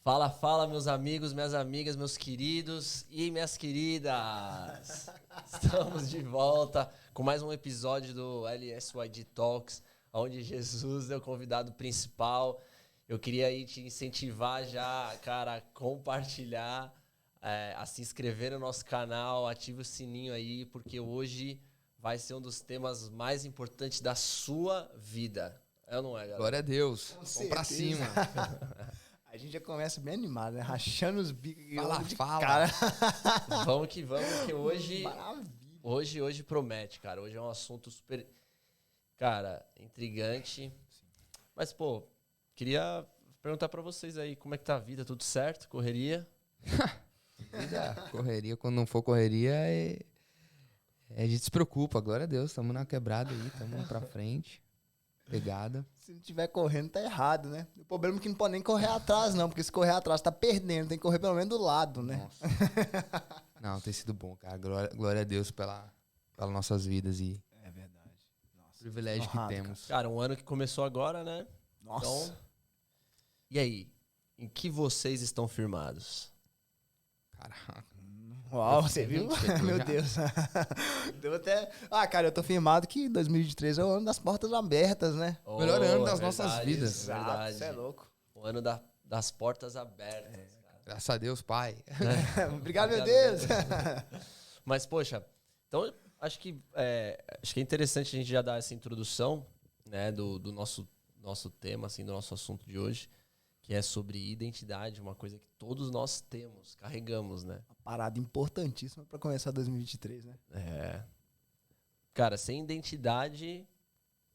Fala, fala, meus amigos, minhas amigas, meus queridos e minhas queridas. Estamos de volta com mais um episódio do LSYD Talks, onde Jesus é o convidado principal. Eu queria aí te incentivar já, cara, a compartilhar, a se inscrever no nosso canal, ative o sininho aí, porque hoje vai ser um dos temas mais importantes da sua vida. É ou não é, galera? Glória a Deus. Vamos pra cima. A gente já começa bem animado, né? Rachando os bicos aqui Fala, logo de fala. cara. Vamos que hoje... Maravilha. Hoje promete, cara. Hoje é um assunto super, cara, intrigante. Mas, pô, queria perguntar pra vocês aí, como é que tá a vida? Tudo certo? Correria? Vida, correria, quando não for correria, a gente se preocupa. Glória a Deus, estamos na quebrada aí, estamos pra frente. Pegada. Se não estiver correndo, tá errado, né? O problema é que não pode nem correr atrás, não. Porque se correr atrás, tá perdendo. Tem que correr pelo menos do lado, né? Nossa. Não, tem sido bom, cara. Glória a Deus pelas nossas vidas e É verdade. Nossa. privilégio que Honrado, temos. Cara, um ano que começou agora, né? Nossa. Então, e aí? Em que vocês estão firmados? Caraca. Uau, você viu? Meu já. Deus. Deu até... Ah, cara, eu tô firmado que 2023 é o ano das portas abertas, né? Oh, Melhor ano das é nossas verdade, vidas. isso é verdade. Você é louco. O ano das portas abertas, cara. Graças a Deus, Pai. Obrigado, meu Deus. Mas, poxa, então acho que é interessante a gente já dar essa introdução, né, do nosso tema, assim, do nosso assunto de hoje, que é sobre identidade, uma coisa que todos nós temos, carregamos, né? Uma parada importantíssima pra começar 2023, né? É. Cara, sem identidade,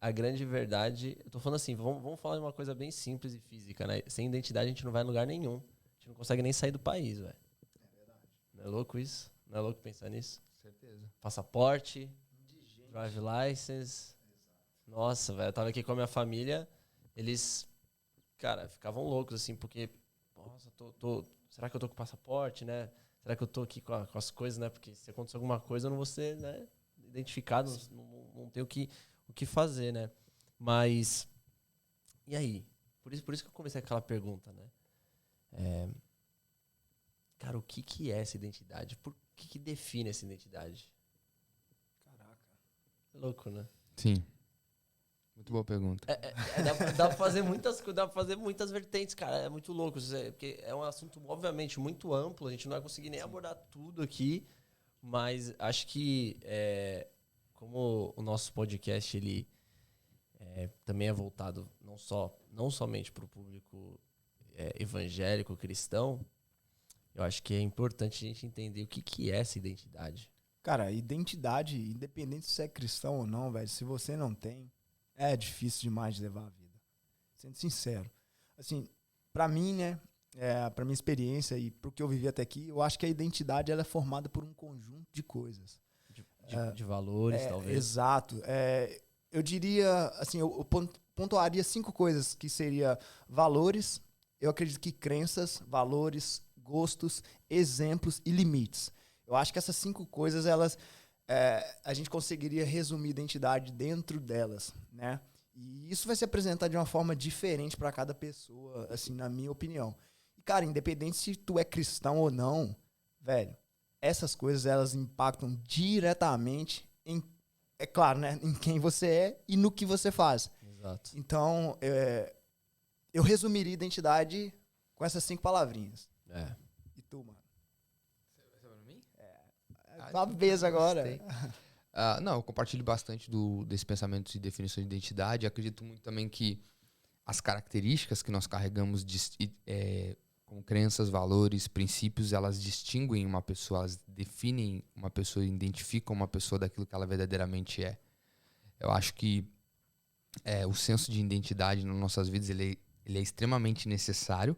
a grande verdade... Eu tô falando assim, vamos falar de uma coisa bem simples e física, né? Sem identidade a gente não vai em lugar nenhum. A gente não consegue nem sair do país, velho. É verdade. Não é louco isso? Não é louco pensar nisso? Certeza. Passaporte, drive license. Nossa, velho, eu tava aqui com a minha família, eles, cara, ficavam loucos, assim, porque, nossa, será que eu tô com passaporte, né? Será que eu tô aqui com as coisas, né? Porque se acontecer alguma coisa, eu não vou ser, né, identificado, não tenho o que fazer, né? Mas, e aí? Por isso que eu comecei aquela pergunta, né? Cara, o que é essa identidade? Por que define essa identidade? Caraca. É louco, né? Sim. Muito boa pergunta. Dá pra fazer muitas vertentes, cara. É muito louco. Porque é um assunto, obviamente, muito amplo. A gente não vai conseguir nem abordar tudo aqui. Mas acho que, como o nosso podcast ele também é voltado não somente para o público evangélico, cristão, eu acho que é importante a gente entender o que é essa identidade. Cara, identidade, independente se você é cristão ou não, velho, se você não tem, é difícil demais de levar a vida. Sendo sincero. Assim, pra mim, né, pra minha experiência e pro que eu vivi até aqui, eu acho que a identidade ela é formada por um conjunto de coisas. De valores, talvez. Exato. Eu diria, assim, eu pontuaria 5 coisas que seria valores, eu acredito que crenças, valores, gostos, exemplos e limites. Eu acho que essas 5 coisas, elas, a gente conseguiria resumir identidade dentro delas, né? E isso vai se apresentar de uma forma diferente para cada pessoa, assim, na minha opinião. E, cara, independente se tu é cristão ou não, velho, essas coisas, elas impactam diretamente em, é claro, né, em quem você é e no que você faz. Exato. Então, eu resumiria identidade com essas 5 palavrinhas. E tu, mano? Tua vez agora. Não, eu compartilho bastante desse pensamento de definição de identidade. Acredito muito também que as características que nós carregamos como crenças, valores, princípios, elas distinguem uma pessoa, elas definem uma pessoa, identificam uma pessoa daquilo que ela verdadeiramente é. Eu acho que o senso de identidade nas nossas vidas ele é extremamente necessário,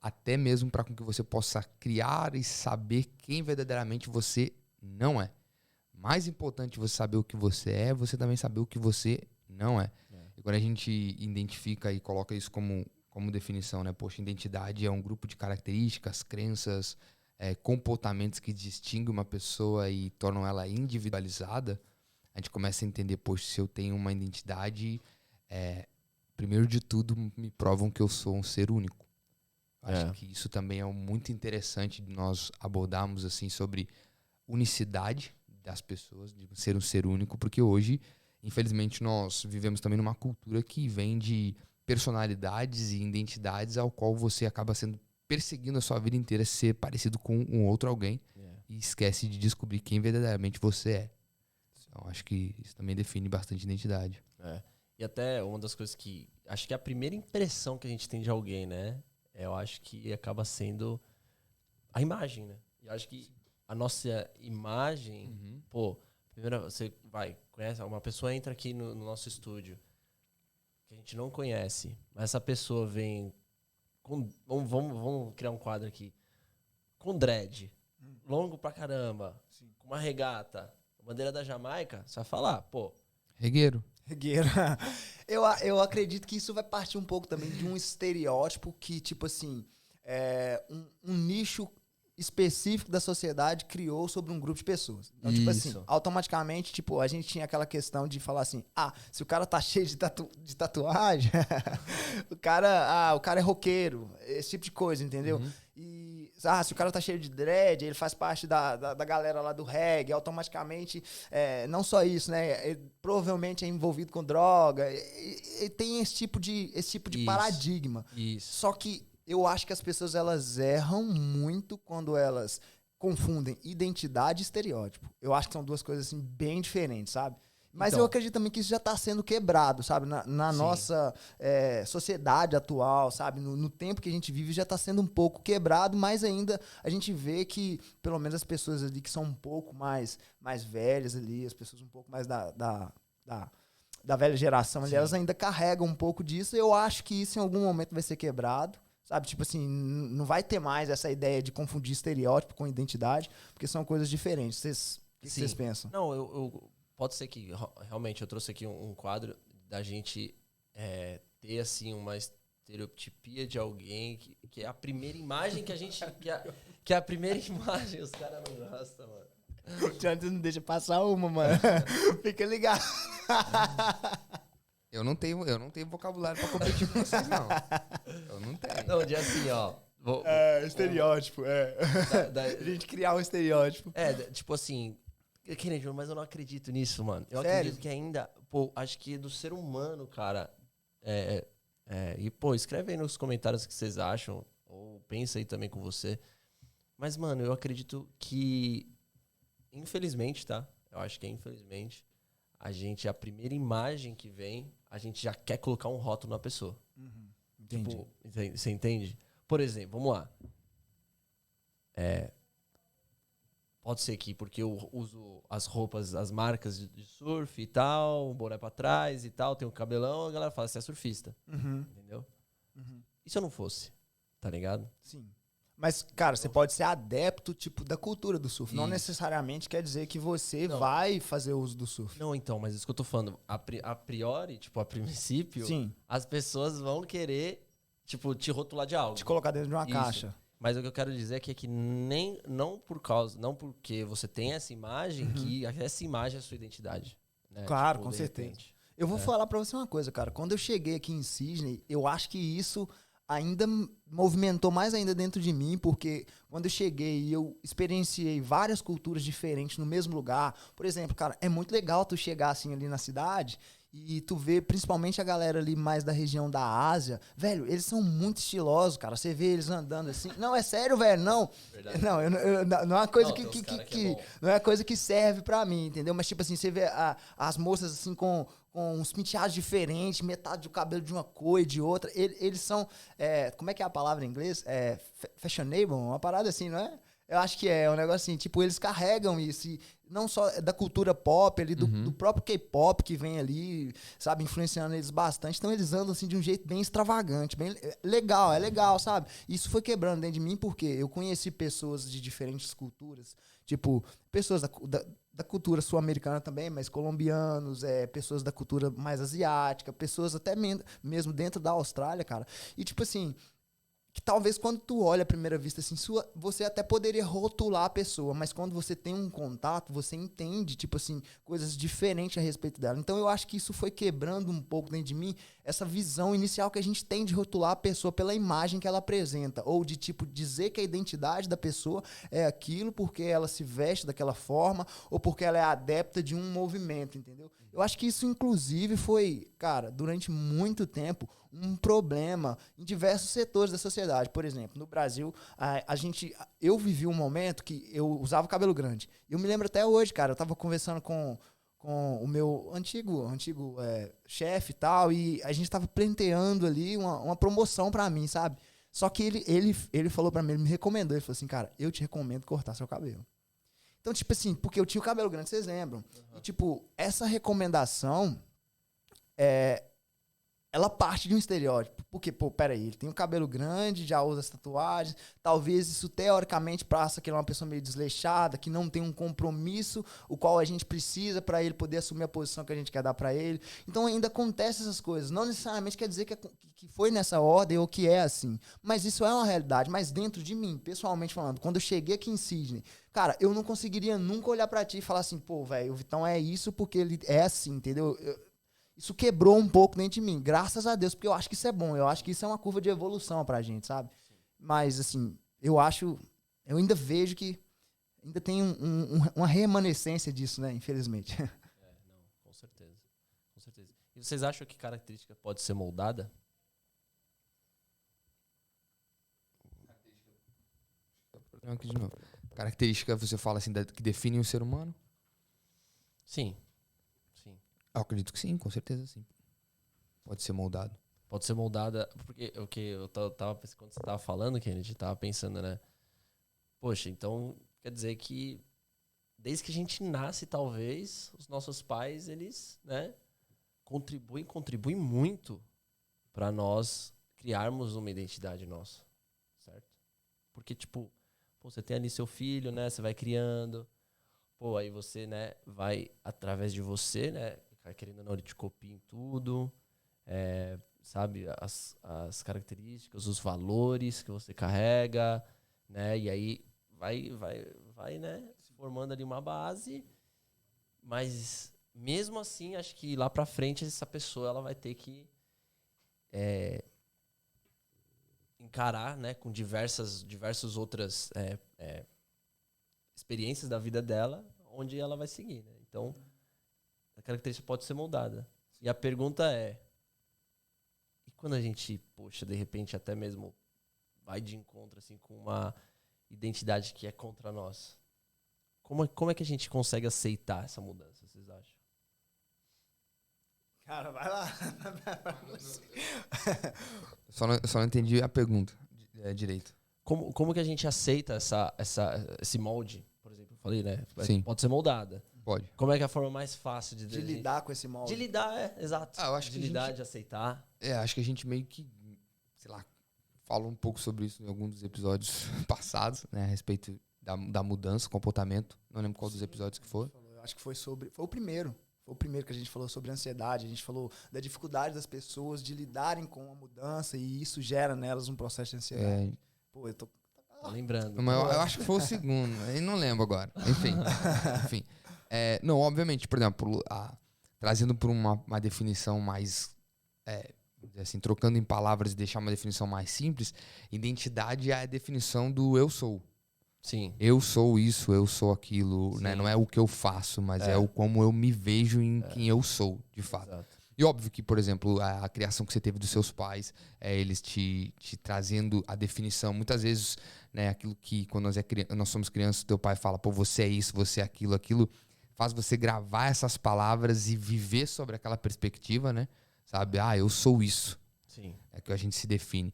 até mesmo para que você possa criar e saber quem verdadeiramente você não é. Mais importante você saber o que você é, você também saber o que você não é. E quando a gente identifica e coloca isso como definição, né? Poxa, identidade é um grupo de características, crenças, comportamentos que distinguem uma pessoa e tornam ela individualizada, a gente começa a entender, poxa, se eu tenho uma identidade, primeiro de tudo, me provam que eu sou um ser único. Acho que isso também é muito interessante de nós abordarmos assim sobre unicidade das pessoas, de ser um ser único, porque hoje, infelizmente, nós vivemos também numa cultura que vem de personalidades e identidades ao qual você acaba sendo perseguindo a sua vida inteira ser parecido com um outro alguém e esquece de descobrir quem verdadeiramente você é. Então, acho que isso também define bastante identidade. E até uma das coisas que... Acho que a primeira impressão que a gente tem de alguém, né? Eu acho que acaba sendo a imagem, né? E acho que a nossa imagem... Pô, primeiro você conhece... Uma pessoa entra aqui no nosso estúdio que a gente não conhece, mas essa pessoa vem com... Vamos criar um quadro aqui. Com dread. Longo pra caramba. Sim. Com uma regata. Bandeira da Jamaica. Você vai falar, pô... Regueiro. Eu acredito que isso vai partir um pouco também de um estereótipo que, tipo assim, um nicho específico da sociedade criou sobre um grupo de pessoas. Então, tipo assim, automaticamente, tipo, a gente tinha aquela questão de falar assim, se o cara tá cheio de tatuagem, o cara é roqueiro, esse tipo de coisa, entendeu? E, se o cara tá cheio de dread, ele faz parte da galera lá do reggae, automaticamente, não só isso, né? Ele provavelmente é envolvido com droga, e tem esse tipo de paradigma. Isso. Só que eu acho que as pessoas, elas erram muito quando elas confundem identidade e estereótipo. Eu acho que são duas coisas, assim, bem diferentes, sabe? Mas eu acredito também que isso já está sendo quebrado, sabe? Na nossa sociedade atual, sabe? No tempo que a gente vive já está sendo um pouco quebrado, mas ainda a gente vê que, pelo menos as pessoas ali que são um pouco mais velhas ali, as pessoas um pouco mais da velha geração ali, elas ainda carregam um pouco disso. Eu acho que isso em algum momento vai ser quebrado. Sabe, tipo assim, não vai ter mais essa ideia de confundir estereótipo com identidade, porque são coisas diferentes. O que vocês pensam? Não, pode ser que realmente eu trouxe aqui um quadro da gente ter assim uma estereotipia de alguém que é a primeira imagem que a gente... que é a primeira imagem, os caras não gostam, mano. O Jonathan não deixa passar uma, mano. Fica ligado. Eu não tenho vocabulário pra competir com vocês, não. Eu não tenho. Não, de assim, ó. Estereótipo, a gente criar um estereótipo. Tipo assim, mas eu não acredito nisso, mano. Eu Sério? acredito que ainda, acho que do ser humano, cara. E, escreve aí nos comentários o que vocês acham. Ou pensa aí também com você. Mas, mano, eu acredito que, infelizmente, tá? Eu acho que infelizmente, a primeira imagem que vem, a gente já quer colocar um rótulo na pessoa. Entendi. Tipo, você entende? Por exemplo, vamos lá. Pode ser que porque eu uso as roupas, as marcas de surf e tal, o boné pra trás e tal, tenho um cabelão, a galera fala, você é surfista. Entendeu? E se eu não fosse? Tá ligado? Sim. Mas, cara, você pode ser adepto, tipo, da cultura do surf. Não Isso. necessariamente quer dizer que você vai fazer uso do surf. Não, então, mas isso que eu tô falando. A priori, tipo, a princípio, Sim. as pessoas vão querer, tipo, te rotular de algo. Te colocar dentro de uma Isso. caixa. Mas o que eu quero dizer é que não porque você tem essa imagem, que essa imagem é a sua identidade. Né? Claro, Tipo, com de certeza. repente. Eu vou falar pra você uma coisa, cara. Quando eu cheguei aqui em Sydney, eu acho que isso ainda movimentou mais ainda dentro de mim, porque quando eu cheguei e eu experienciei várias culturas diferentes no mesmo lugar. Por exemplo, cara, é muito legal tu chegar assim ali na cidade e tu vê principalmente a galera ali mais da região da Ásia. Velho, eles são muito estilosos, cara. Você vê eles andando assim. Não, é sério, velho, não. Verdade. Não, não é uma coisa Não, que tem uns cara que é bom. não é coisa que serve pra mim, entendeu? Mas tipo assim, você vê as moças assim com uns penteados diferentes, metade do cabelo de uma cor e de outra. Eles são, como é que é a palavra em inglês? Fashionable, uma parada assim, não é? Eu acho que é um negócio assim, tipo, eles carregam isso, e não só da cultura pop ali, do próprio K-pop que vem ali, sabe, influenciando eles bastante. Então eles andam assim de um jeito bem extravagante, bem legal, é legal, sabe? Isso foi quebrando dentro de mim porque eu conheci pessoas de diferentes culturas, tipo, pessoas da cultura sul-americana também, mas colombianos, pessoas da cultura mais asiática, pessoas até mesmo dentro da Austrália, cara. E tipo assim, que talvez quando tu olha à primeira vista assim, você até poderia rotular a pessoa, mas quando você tem um contato, você entende, tipo assim, coisas diferentes a respeito dela. Então eu acho que isso foi quebrando um pouco dentro de mim essa visão inicial que a gente tem de rotular a pessoa pela imagem que ela apresenta, ou de tipo dizer que a identidade da pessoa é aquilo porque ela se veste daquela forma ou porque ela é adepta de um movimento, entendeu? Eu acho que isso inclusive foi, cara, durante muito tempo um problema em diversos setores da sociedade. Por exemplo, no Brasil, eu vivi um momento que eu usava cabelo grande. Eu me lembro até hoje, cara, eu tava conversando com o meu antigo chefe e tal, e a gente tava planteando ali uma promoção pra mim, sabe? Só que ele falou pra mim, ele me recomendou, ele falou assim, cara, eu te recomendo cortar seu cabelo. Então, tipo assim, porque eu tinha o cabelo grande, vocês lembram? Uhum. E, tipo, essa recomendação, ela parte de um estereótipo. Porque, pô, peraí, ele tem um cabelo grande, já usa as tatuagens, talvez isso teoricamente passa que ele é uma pessoa meio desleixada, que não tem um compromisso, o qual a gente precisa para ele poder assumir a posição que a gente quer dar para ele. Então ainda acontecem essas coisas. Não necessariamente quer dizer que foi nessa ordem ou que é assim. Mas isso é uma realidade. Mas dentro de mim, pessoalmente falando, quando eu cheguei aqui em Sydney, cara, eu não conseguiria nunca olhar pra ti e falar assim, pô, velho, o Vitão é isso porque ele é assim, entendeu? Isso quebrou um pouco dentro de mim, graças a Deus, porque eu acho que isso é bom, eu acho que isso é uma curva de evolução pra gente, sabe? Sim. Mas, assim, eu ainda vejo que ainda tem uma remanescência disso, né, infelizmente. Não, com certeza, com certeza. E vocês acham que característica pode ser moldada? Aqui de novo. Característica, você fala assim, que define o ser humano? Sim. Eu acredito que sim, com certeza sim. Pode ser moldado. Pode ser moldada, porque o que eu tava pensando, quando você tava falando, Kennedy, tava pensando, né? Poxa, então quer dizer que desde que a gente nasce, talvez, os nossos pais, eles, né, contribuem muito para nós criarmos uma identidade nossa, certo? Porque, tipo, pô, você tem ali seu filho, né, você vai criando, pô, aí você, né, vai, através de você, né, querendo ou não, ele te copia em tudo, sabe, as características, os valores que você carrega, né, e aí vai, né, se formando ali uma base, mas mesmo assim, acho que lá pra frente essa pessoa, ela vai ter que encarar, né, com diversas outras experiências da vida dela, onde ela vai seguir, né, então a característica pode ser moldada. E a pergunta é, e quando a gente, poxa, de repente até mesmo vai de encontro assim, com uma identidade que é contra nós? Como é que a gente consegue aceitar essa mudança, vocês acham? Cara, vai lá. Só não entendi a pergunta direito. Como que a gente aceita esse molde? Por exemplo, eu falei, né? Sim. Pode ser moldada. Pode. Como é que é a forma mais fácil de lidar com esse molde? De lidar, exato. Eu acho de que lidar, de aceitar. Acho que a gente meio que, sei lá, falou um pouco sobre isso em alguns dos episódios passados, né, a respeito da mudança, comportamento. Não lembro qual dos episódios que foi. Eu acho que foi o primeiro. Foi o primeiro que a gente falou sobre ansiedade. A gente falou da dificuldade das pessoas de lidarem com a mudança e isso gera nelas um processo de ansiedade. Pô, eu tô lembrando. Mas eu acho que foi o segundo. Eu não lembro agora. Enfim. Não, obviamente, por exemplo, trazendo por uma definição mais, assim, trocando em palavras e deixar uma definição mais simples, identidade é a definição do eu sou. Sim. Eu sou isso, eu sou aquilo, né? Não é o que eu faço, mas é o como eu me vejo em quem eu sou, de fato. Exato. E óbvio que, por exemplo, a criação que você teve dos seus pais, eles te trazendo a definição, muitas vezes, né, aquilo que quando nós somos crianças, teu pai fala, pô, você é isso, você é aquilo, faz você gravar essas palavras e viver sobre aquela perspectiva, né? Sabe? Eu sou isso. Sim. É que a gente se define.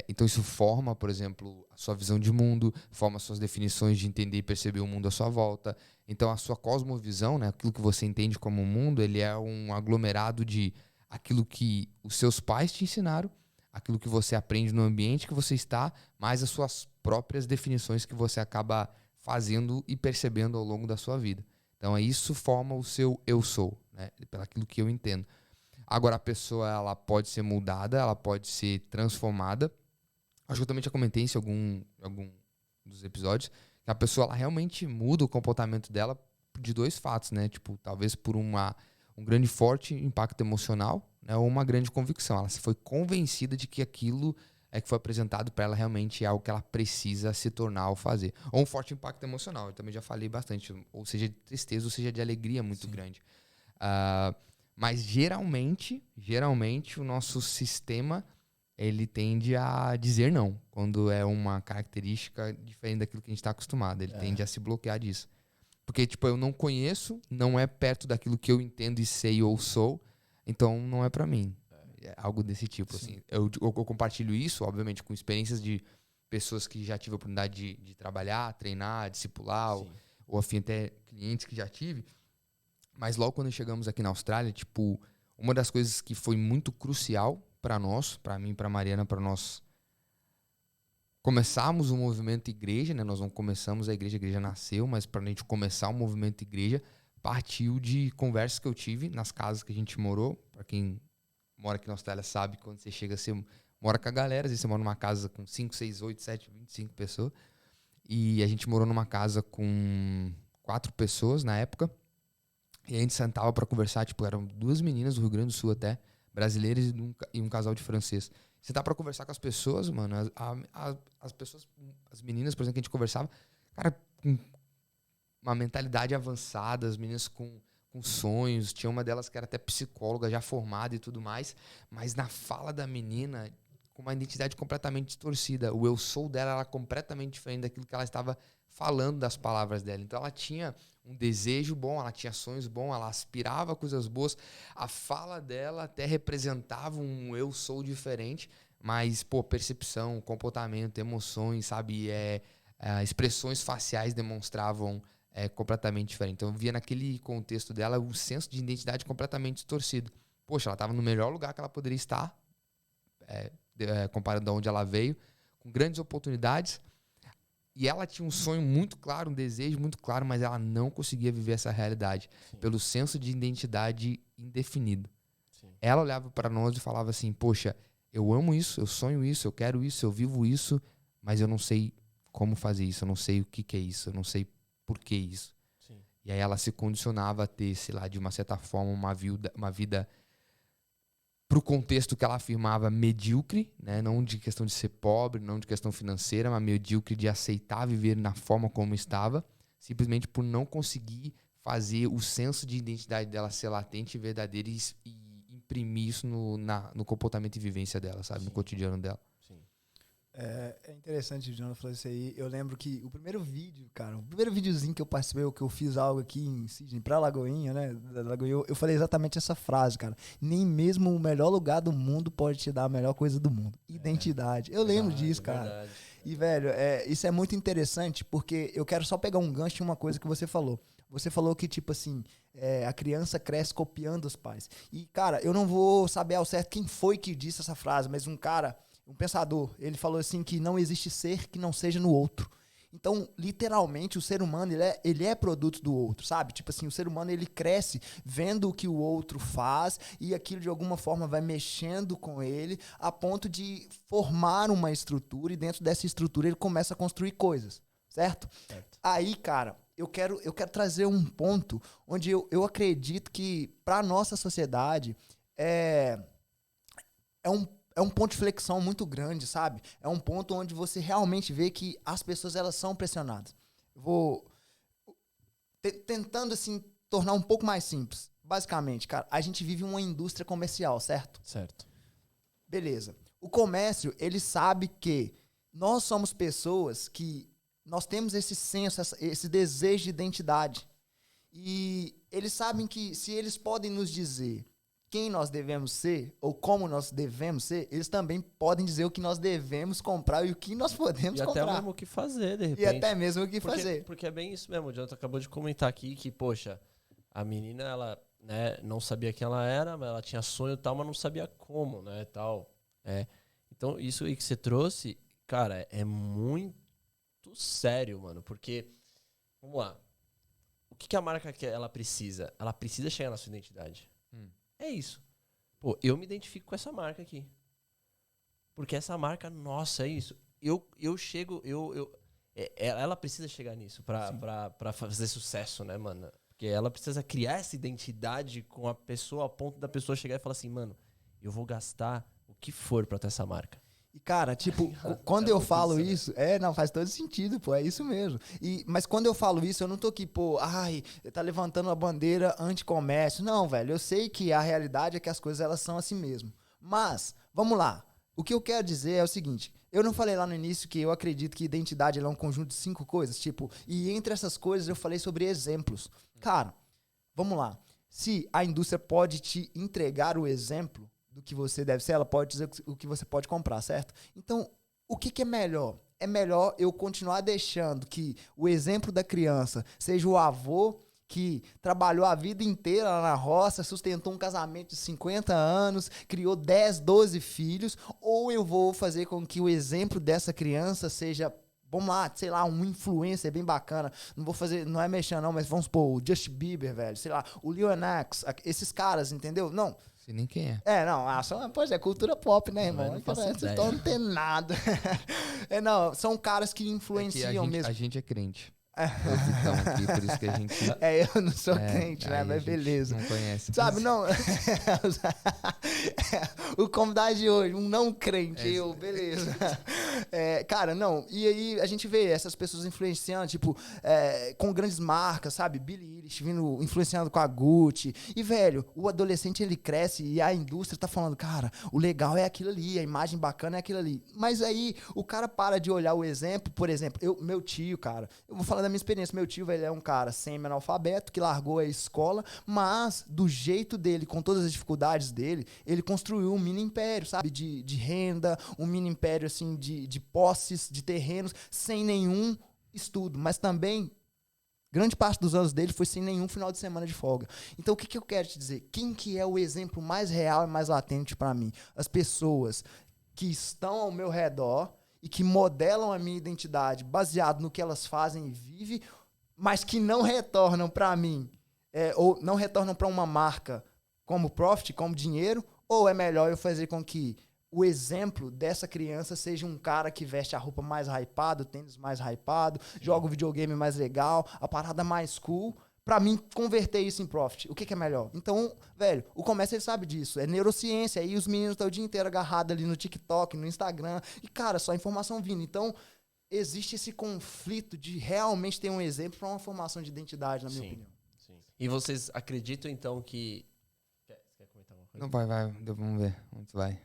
Então isso forma, por exemplo, a sua visão de mundo, forma as suas definições de entender e perceber o mundo à sua volta. Então a sua cosmovisão, né, aquilo que você entende como mundo, ele é um aglomerado de aquilo que os seus pais te ensinaram, aquilo que você aprende no ambiente que você está, mais as suas próprias definições que você acaba fazendo e percebendo ao longo da sua vida. Então isso forma o seu eu sou, né, pelaquilo que eu entendo. Agora, a pessoa ela pode ser mudada, ela pode ser transformada. Acho que eu também já comentei isso em algum dos episódios, que a pessoa ela realmente muda o comportamento dela de dois fatos, né? Tipo, talvez por um grande forte impacto emocional, né, ou uma grande convicção. Ela foi convencida de que aquilo que foi apresentado para ela realmente é algo que ela precisa se tornar ou fazer. Ou um forte impacto emocional, eu também já falei bastante, ou seja, de tristeza, ou seja, de alegria muito grande. Mas geralmente o nosso sistema ele tende a dizer não, quando é uma característica diferente daquilo que a gente está acostumado. Ele tende a se bloquear disso. Porque, tipo, eu não conheço, não é perto daquilo que eu entendo e sei ou sou, então não é pra mim. É algo desse tipo, assim. Eu compartilho isso, obviamente, com experiências de pessoas que já tive a oportunidade de trabalhar, treinar, discipular, ou afim até clientes que já tive. Mas logo quando chegamos aqui na Austrália, tipo, uma das coisas que foi muito crucial para nós, para mim, para Mariana, para nós começarmos o movimento igreja, né? Nós não começamos a igreja nasceu, mas para a gente começar o movimento igreja, partiu de conversas que eu tive nas casas que a gente morou. Para quem mora aqui na Austrália sabe que quando você chega, você mora com a galera, às vezes você mora numa casa com 5, 6, 8, 7, 25 pessoas. E a gente morou numa casa com 4 pessoas na época. E a gente sentava para conversar, tipo, eram 2 meninas do Rio Grande do Sul até, brasileiras e um casal de francês. Você tá pra conversar com as pessoas, mano, as pessoas, as meninas, por exemplo, que a gente conversava, cara, com uma mentalidade avançada, as meninas com sonhos, tinha uma delas que era até psicóloga, já formada e tudo mais, mas na fala da menina, com uma identidade completamente distorcida, o eu sou dela era completamente diferente daquilo que ela estava falando das palavras dela. Então ela tinha um desejo bom, ela tinha sonhos bons, ela aspirava a coisas boas. A fala dela até representava um eu sou diferente, mas, pô, percepção, comportamento, emoções, sabe? Expressões faciais demonstravam completamente diferente. Então eu via naquele contexto dela um senso de identidade completamente distorcido. Poxa, ela estava no melhor lugar que ela poderia estar, comparando a onde ela veio, com grandes oportunidades. E ela tinha um sonho muito claro, um desejo muito claro, mas ela não conseguia viver essa realidade. Sim. Pelo senso de identidade indefinido. Sim. Ela olhava para nós e falava assim, poxa, eu amo isso, eu sonho isso, eu quero isso, eu vivo isso, mas eu não sei como fazer isso, eu não sei o que é isso, eu não sei por que isso. Sim. E aí ela se condicionava a ter, sei lá, de uma certa forma, uma vida pro contexto que ela afirmava medíocre, né? Não de questão de ser pobre, não de questão financeira, mas medíocre de aceitar viver na forma como estava, simplesmente por não conseguir fazer o senso de identidade dela ser latente e verdadeira e imprimir isso no comportamento e vivência dela, sabe? Sim. No cotidiano dela. Sim. É interessante o Jonathan falar isso aí. Eu lembro que o primeiro videozinho que eu participei, que eu fiz algo aqui em Sydney, pra Lagoinha, né? Da Lagoinha, eu falei exatamente essa frase, cara. Nem mesmo o melhor lugar do mundo pode te dar a melhor coisa do mundo. Identidade. Eu lembro disso, cara. Verdade. E, velho, isso é muito interessante, porque eu quero só pegar um gancho em uma coisa que você falou. Você falou que, tipo assim, a criança cresce copiando os pais. E, cara, eu não vou saber ao certo quem foi que disse essa frase, mas um pensador, ele falou assim que não existe ser que não seja no outro. Então, literalmente, o ser humano, ele é produto do outro, sabe? Tipo assim, o ser humano, ele cresce vendo o que o outro faz e aquilo, de alguma forma, vai mexendo com ele a ponto de formar uma estrutura e dentro dessa estrutura ele começa a construir coisas, certo? Aí, cara, eu quero trazer um ponto onde eu acredito que, para a nossa sociedade, é um ponto de flexão muito grande, sabe? É um ponto onde você realmente vê que as pessoas, elas são pressionadas. Vou tentando, assim, tornar um pouco mais simples. Basicamente, cara, a gente vive uma indústria comercial, certo? Certo. Beleza. O comércio, ele sabe que nós somos pessoas que nós temos esse senso, esse desejo de identidade. E eles sabem que se eles podem nos dizer quem nós devemos ser ou como nós devemos ser, eles também podem dizer o que nós devemos comprar e o que nós podemos comprar. E até mesmo o que fazer, de repente. E até mesmo o que fazer. Porque é bem isso mesmo. O Jonathan acabou de comentar aqui que, poxa, a menina, ela, né, não sabia quem ela era, mas ela tinha sonho e tal, mas não sabia como, né, tal. Então, isso aí que você trouxe, cara, é muito sério, mano, porque, vamos lá, o que a marca ela precisa? Ela precisa chegar na sua identidade. É isso. Pô, eu me identifico com essa marca aqui. Porque essa marca, nossa, é isso. Eu chego, ela precisa chegar nisso pra fazer sucesso, né, mano? Porque ela precisa criar essa identidade com a pessoa, a ponto da pessoa chegar e falar assim, mano, eu vou gastar o que for pra ter essa marca. E, cara, tipo, quando eu falo isso, não, faz todo sentido, pô, é isso mesmo. Mas quando eu falo isso, eu não tô aqui, pô, tá levantando a bandeira anti-comércio. Não, velho, eu sei que a realidade é que as coisas, elas são assim mesmo. Mas, vamos lá, o que eu quero dizer é o seguinte, eu não falei lá no início que eu acredito que identidade ela é um conjunto de 5 coisas, tipo, e entre essas coisas eu falei sobre exemplos. Cara, vamos lá, se a indústria pode te entregar o exemplo do que você deve ser, ela pode dizer o que você pode comprar, certo? Então, o que é melhor? É melhor eu continuar deixando que o exemplo da criança seja o avô que trabalhou a vida inteira lá na roça, sustentou um casamento de 50 anos, criou 10, 12 filhos, ou eu vou fazer com que o exemplo dessa criança seja, vamos lá, sei lá, um influencer bem bacana. Não vou fazer, não é mexer não, mas vamos supor, o Justin Bieber, velho, sei lá, o Lil Nas X, esses caras, entendeu? Não. Sei nem quem é. Não, pois é, cultura pop, né, irmão? Não faço ideia. Então não tem nada. Não, são caras que influenciam mesmo. A gente é crente. Então, aqui, por isso que a gente... eu não sou crente, né? Mas beleza. Não conhece. Sabe, não... o convidado de hoje, um não crente, beleza. Cara, não. E aí a gente vê essas pessoas influenciando, tipo, com grandes marcas, sabe? Billie Eilish vindo, influenciando com a Gucci. E, velho, o adolescente, ele cresce e a indústria tá falando, cara, o legal é aquilo ali, a imagem bacana é aquilo ali. Mas aí o cara para de olhar o exemplo, por exemplo, meu tio, cara, eu vou falar da minha experiência. Meu tio, ele é um cara semi-analfabeto, que largou a escola, mas do jeito dele, com todas as dificuldades dele, ele construiu um mini império, sabe? De renda, um mini império, assim, de posses, de terrenos, sem nenhum estudo. Mas também, grande parte dos anos dele foi sem nenhum final de semana de folga. Então, o que eu quero te dizer? Quem que é o exemplo mais real e mais latente para mim? As pessoas que estão ao meu redor e que modelam a minha identidade baseado no que elas fazem e vivem, mas que não retornam para mim, ou não retornam para uma marca como profit, como dinheiro, ou é melhor eu fazer com que o exemplo dessa criança seja um cara que veste a roupa mais hypada, o tênis mais hypado, joga o videogame mais legal, a parada mais cool, pra mim converter isso em profit. O que é melhor? Então, velho, o comércio ele sabe disso. É neurociência. Aí os meninos estão o dia inteiro agarrados ali no TikTok, no Instagram. E, cara, só informação vindo. Então, existe esse conflito de realmente ter um exemplo para uma formação de identidade, na minha opinião. Sim. E vocês acreditam, então, que... Quer comentar alguma coisa? Não, vai. Vamos ver onde vai.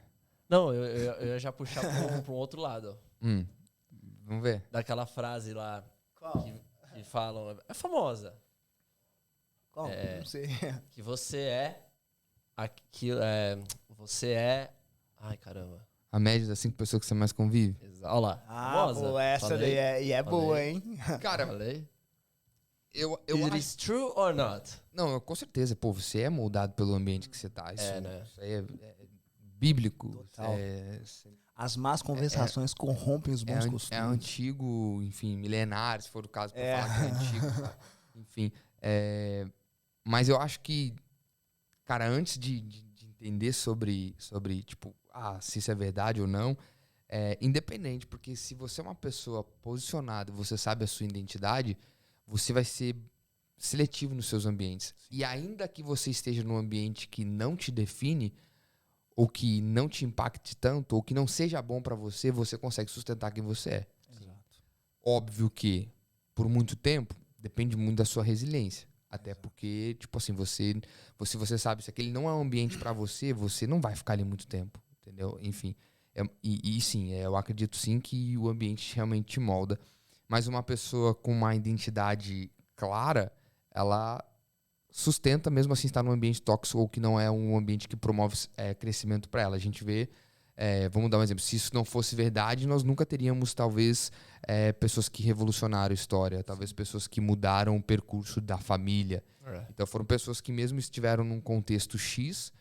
Não, eu ia já puxar para um outro lado. Vamos ver. Daquela frase lá. Qual? Que falam... É famosa. Qual? Não sei. Que você é... Você é... Ai, caramba. A média das 5 pessoas que você mais convive? Olha lá. famosa. Pô, essa daí é boa, hein? Cara, Falei. eu It acho... is true or not? Não, com certeza. Pô, você é moldado pelo ambiente que você tá. Isso, né? Isso aí é bíblico. Total. As más conversações corrompem os bons costumes. É antigo, enfim, milenário, se for o caso, pra falar que é antigo. Sabe? Enfim, mas eu acho que, cara, antes de entender sobre, tipo, se isso é verdade ou não, independente, porque se você é uma pessoa posicionada, você sabe a sua identidade, você vai ser seletivo nos seus ambientes. E ainda que você esteja num ambiente que não te define, ou que não te impacte tanto, ou que não seja bom pra você, você consegue sustentar quem você é. Exato. Óbvio que, por muito tempo, depende muito da sua resiliência. Até porque, tipo assim, você sabe, se aquele não é um ambiente pra você, você não vai ficar ali muito tempo, entendeu? Enfim, sim, eu acredito sim que o ambiente realmente te molda. Mas uma pessoa com uma identidade clara, ela sustenta, mesmo assim, estar num ambiente tóxico ou que não é um ambiente que promove crescimento para ela. A gente vê, vamos dar um exemplo, se isso não fosse verdade, nós nunca teríamos, talvez, pessoas que revolucionaram a história, talvez pessoas que mudaram o percurso da família. Então foram pessoas que mesmo estiveram num contexto X,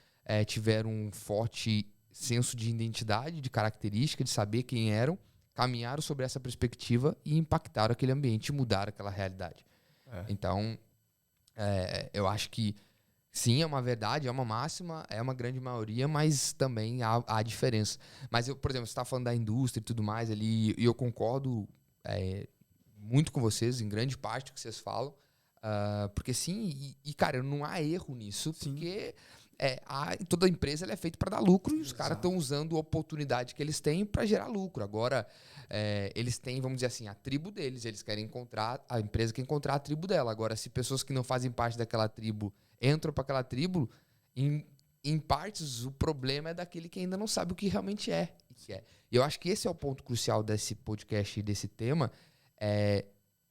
tiveram um forte senso de identidade, de característica, de saber quem eram, caminharam sobre essa perspectiva e impactaram aquele ambiente, mudaram aquela realidade. Então, eu acho que sim, é uma verdade, é uma máxima, é uma grande maioria, mas também há diferença. Mas eu, por exemplo, você está falando da indústria e tudo mais ali, e eu concordo muito com vocês, em grande parte do que vocês falam, porque sim, cara, não há erro nisso, porque toda empresa ela é feita para dar lucro e os caras estão usando a oportunidade que eles têm para gerar lucro. Agora, eles têm, vamos dizer assim, a tribo deles. Eles querem encontrar, a empresa quer encontrar a tribo dela. Agora, se pessoas que não fazem parte daquela tribo entram para aquela tribo, em partes, o problema é daquele que ainda não sabe o que realmente é. E eu acho que esse é o ponto crucial desse podcast e desse tema.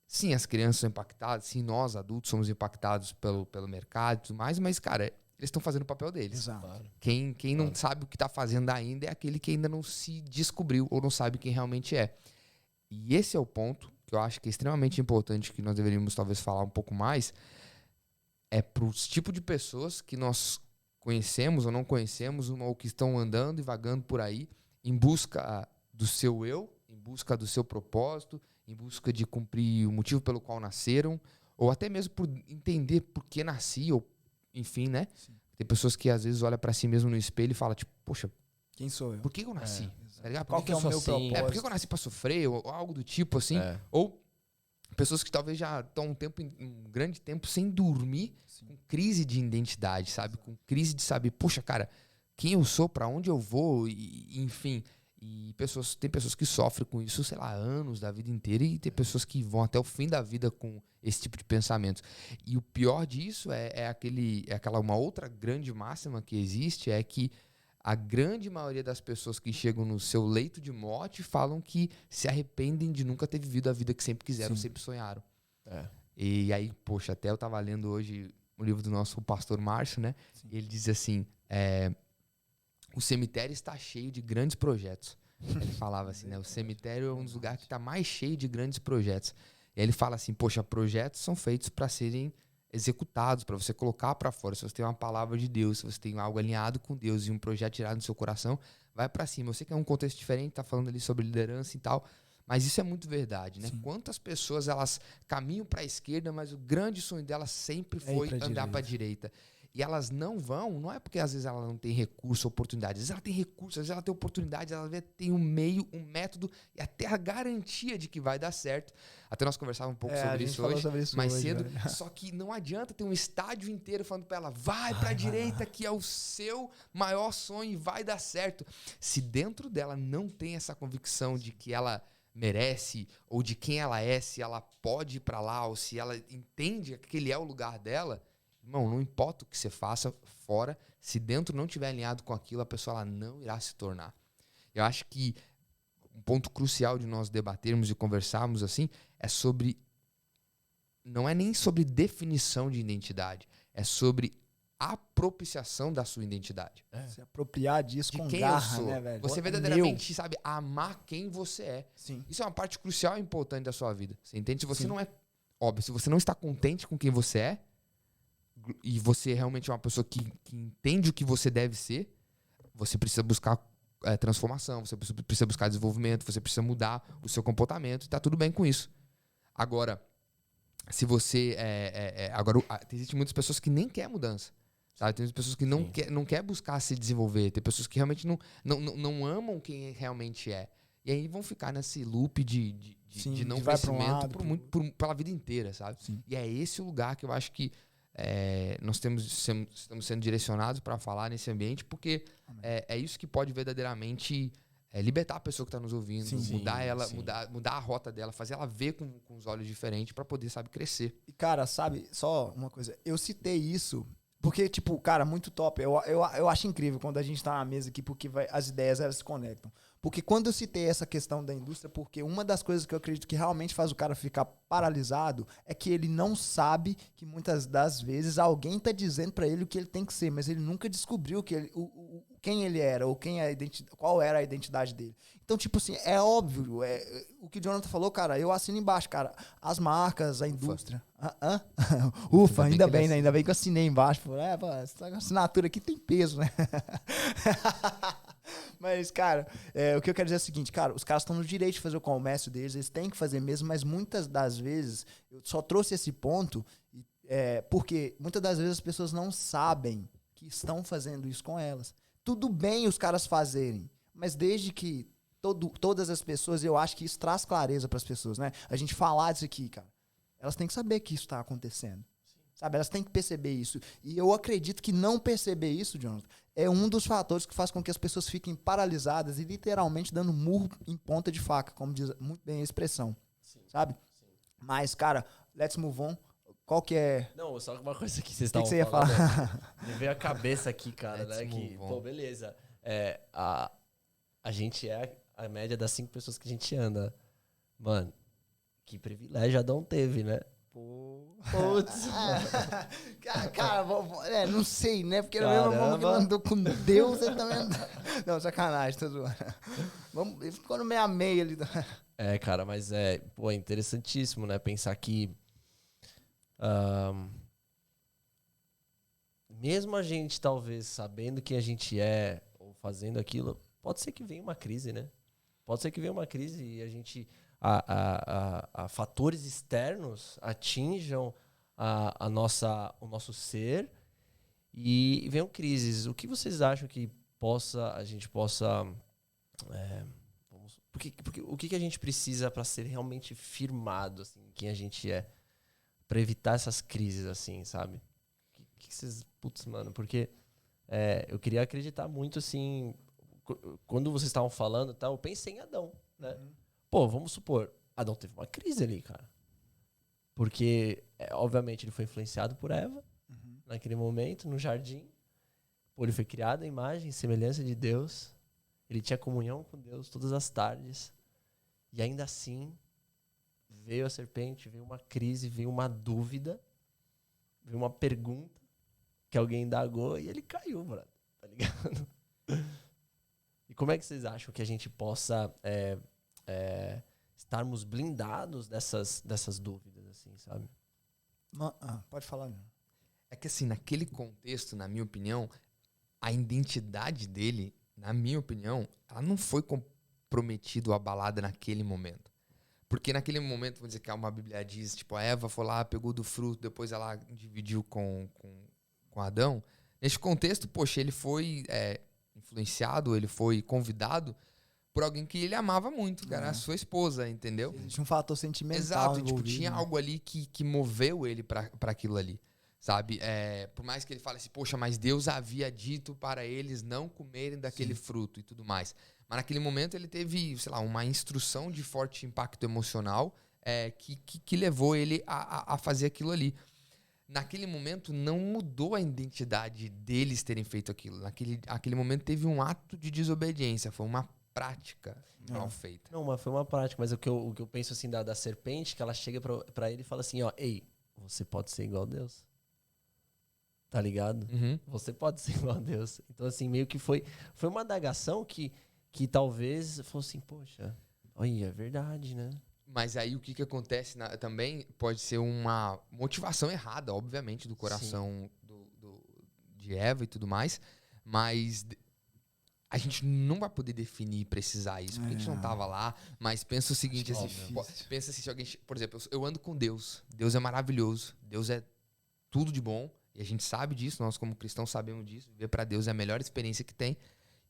Sim, as crianças são impactadas, sim, nós, adultos, somos impactados pelo mercado e tudo mais, mas, cara, eles estão fazendo o papel deles. Exato. Quem não sabe o que está fazendo ainda é aquele que ainda não se descobriu ou não sabe quem realmente é. E esse é o ponto que eu acho que é extremamente importante, que nós deveríamos talvez falar um pouco mais, para os tipos de pessoas que nós conhecemos ou não conhecemos, ou que estão andando e vagando por aí em busca do seu eu, em busca do seu propósito, em busca de cumprir o motivo pelo qual nasceram, ou até mesmo por entender por que nasci, ou enfim, né? Sim. Tem pessoas que às vezes olham pra si mesmo no espelho e falam, tipo, poxa, quem sou eu? Por que eu nasci? Tá ligado? Qual que é o meu propósito? Por que eu nasci pra sofrer? Ou algo do tipo, assim. Ou pessoas que talvez já estão um grande tempo sem dormir, sim, com crise de identidade, sabe? Com crise de saber, poxa, cara, quem eu sou, pra onde eu vou, enfim. E tem pessoas que sofrem com isso, sei lá, anos da vida inteira, e tem pessoas que vão até o fim da vida com esse tipo de pensamento. E o pior disso aquela uma outra grande máxima que existe, é que a grande maioria das pessoas que chegam no seu leito de morte falam que se arrependem de nunca ter vivido a vida que sempre quiseram, sim, sempre sonharam. E aí, poxa, até eu tava lendo hoje o livro do nosso pastor Márcio, né? Sim. Ele diz assim, o cemitério está cheio de grandes projetos. Ele falava assim, né? O cemitério é um dos lugares que está mais cheio de grandes projetos. E aí ele fala assim, poxa, projetos são feitos para serem executados, para você colocar para fora. Se você tem uma palavra de Deus, se você tem algo alinhado com Deus e um projeto tirado do seu coração, vai para cima. Eu sei que é um contexto diferente, tá falando ali sobre liderança e tal, mas isso é muito verdade, né? Sim. Quantas pessoas elas caminham para a esquerda, mas o grande sonho delas sempre foi andar para a direita. E elas não é porque às vezes ela não tem recurso, oportunidade. Às vezes ela tem recurso, às vezes ela tem oportunidade, ela tem um meio, um método e até a garantia de que vai dar certo. Até nós conversávamos um pouco sobre isso hoje, mais cedo. Velho. Só que não adianta ter um estádio inteiro falando pra ela, vai pra direita, que é o seu maior sonho e vai dar certo. Se dentro dela não tem essa convicção de que ela merece, ou de quem ela é, se ela pode ir pra lá, ou se ela entende que aquele é o lugar dela, irmão, não importa o que você faça fora, se dentro não estiver alinhado com aquilo, a pessoa ela não irá se tornar. Eu acho que um ponto crucial de nós debatermos e conversarmos assim é sobre, não é nem sobre definição de identidade, é sobre apropriação da sua identidade. Se apropriar disso de com quem garra, eu sou. Né, velho? Você verdadeiramente, sabe, amar quem você é. Sim. Isso é uma parte crucial e importante da sua vida. Você entende? Se você não é, óbvio, se você não está contente com quem você é, e você realmente é uma pessoa que entende o que você deve ser, você precisa buscar transformação, você precisa buscar desenvolvimento, você precisa mudar o seu comportamento, e tá tudo bem com isso. Agora, se você... Existem muitas pessoas que nem querem mudança. Sabe? Tem pessoas que não quer buscar se desenvolver, tem pessoas que realmente não amam quem realmente é. E aí vão ficar nesse loop de não crescimento pela vida inteira, sabe? Sim. E é esse o lugar que eu acho que nós estamos sendo direcionados para falar nesse ambiente, porque é isso que pode verdadeiramente libertar a pessoa que está nos ouvindo, mudar ela, mudar a rota dela, fazer ela ver com os olhos diferentes para poder, sabe, crescer. E, cara, sabe, só uma coisa, eu citei isso porque, tipo, cara, muito top. Eu acho incrível quando a gente tá na mesa aqui, porque as ideias elas se conectam. Porque quando eu citei essa questão da indústria, porque uma das coisas que eu acredito que realmente faz o cara ficar paralisado é que ele não sabe que muitas das vezes alguém tá dizendo pra ele o que ele tem que ser, mas ele nunca descobriu quem ele era, ou qual era a identidade dele. Então, tipo assim, é óbvio, o que o Jonathan falou, cara, eu assino embaixo, cara, as marcas, a indústria. Ufa, ainda bem, né? Ainda bem que eu assinei embaixo. Essa assinatura aqui tem peso, né? Mas, cara, o que eu quero dizer é o seguinte, cara, os caras estão no direito de fazer o comércio deles, eles têm que fazer mesmo, mas muitas das vezes, eu só trouxe esse ponto, porque muitas das vezes as pessoas não sabem que estão fazendo isso com elas. Tudo bem os caras fazerem, mas desde que todas as pessoas, eu acho que isso traz clareza para as pessoas, né? A gente falar disso aqui, cara, elas têm que saber que isso está acontecendo. sabe? Elas têm que perceber isso. E eu acredito que não perceber isso, Jonathan, é um dos fatores que faz com que as pessoas fiquem paralisadas e literalmente dando murro em ponta de faca, como diz muito bem a expressão, sabe? Mas, cara, let's move on. Qual que é... Não, só uma coisa que vocês O que estavam você ia falando. falar? Me veio a cabeça aqui, cara, né? Let's Que, move on. pô, beleza. A gente é a média das 5 pessoas que a gente anda. Mano, que privilégio Adão teve, né? Putz. Cara, não sei, né? Porque no mesmo momento que ele andou com Deus, ele também andou... Não, sacanagem, tô zoando. Ele ficou no meio a meio ali. Cara, mas é interessantíssimo, né? Pensar que mesmo a gente talvez sabendo quem a gente é ou fazendo aquilo, pode ser que venha uma crise, né? Pode ser que venha uma crise e a gente a fatores externos atinjam o nosso ser e venham crises. O que vocês acham que a gente possa porque o que a gente precisa para ser realmente firmado assim, quem a gente é, para evitar essas crises assim, sabe? O que vocês, putz, mano, porque eu queria acreditar muito assim, quando vocês estavam falando, eu pensei em Adão, né? Pô, vamos supor, Adão teve uma crise ali, cara. Porque, obviamente, ele foi influenciado por Eva, naquele momento, no jardim. Pô, ele foi criado à imagem e semelhança de Deus. Ele tinha comunhão com Deus todas as tardes. E ainda assim, veio a serpente, veio uma crise, veio uma dúvida, veio uma pergunta que alguém indagou e ele caiu, brother. Tá ligado? E como é que vocês acham que a gente possa estarmos blindados dessas dúvidas, assim, sabe? Pode falar, meu. É que assim, naquele contexto, na minha opinião, a identidade dele, na minha opinião, ela não foi comprometida ou abalada naquele momento. Porque naquele momento, vamos dizer que uma Bíblia diz, tipo, a Eva foi lá, pegou do fruto, depois ela dividiu com Adão. Nesse contexto, poxa, ele foi influenciado, ele foi convidado por alguém que ele amava muito, que era a sua esposa, entendeu? Existe um fator sentimental. Exato, tipo, envolvido, tinha né? algo ali que moveu ele pra aquilo ali, sabe? Por mais que ele fale assim, poxa, mas Deus havia dito para eles não comerem daquele fruto e tudo mais. Mas naquele momento ele teve, sei lá, uma instrução de forte impacto emocional que levou ele a fazer aquilo ali. Naquele momento não mudou a identidade deles terem feito aquilo. Naquele momento teve um ato de desobediência, foi uma prática mal feita. Não, mas foi uma prática. Mas o que eu penso assim da serpente, que ela chega pra ele e fala assim, ó, ei, você pode ser igual a Deus. Tá ligado? Uhum. Você pode ser igual a Deus. Então, assim, meio que foi uma indagação que talvez fosse assim, poxa, olha, é verdade, né? Mas aí o que acontece também pode ser uma motivação errada, obviamente, do coração de Eva e tudo mais. Mas a gente não vai poder definir e precisar isso, porque a gente não tava lá. Mas pensa o seguinte, assim, pensa assim, se alguém, por exemplo, eu ando com Deus. Deus é maravilhoso. Deus é tudo de bom. E a gente sabe disso, nós como cristãos sabemos disso. Viver para Deus é a melhor experiência que tem.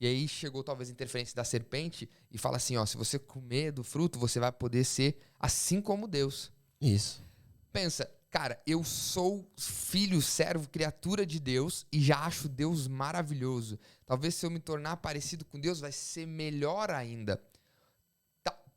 E aí chegou talvez a interferência da serpente e fala assim, ó, se você comer do fruto, você vai poder ser assim como Deus. Isso. Pensa, cara, eu sou filho, servo, criatura de Deus e já acho Deus maravilhoso. Talvez se eu me tornar parecido com Deus, vai ser melhor ainda.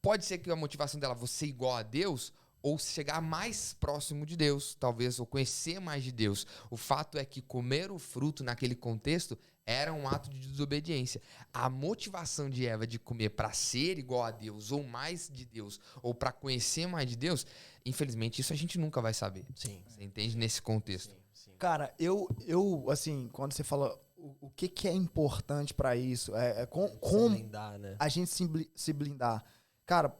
Pode ser que a motivação dela você igual a Deus ou chegar mais próximo de Deus, talvez, ou conhecer mais de Deus. O fato é que comer o fruto naquele contexto era um ato de desobediência. A motivação de Eva de comer para ser igual a Deus, ou mais de Deus, ou para conhecer mais de Deus, infelizmente isso a gente nunca vai saber. Sim. Você entende nesse contexto? Sim. Cara, eu assim, quando você fala o que é importante pra isso, como blindar, né? a gente se blindar. Cara,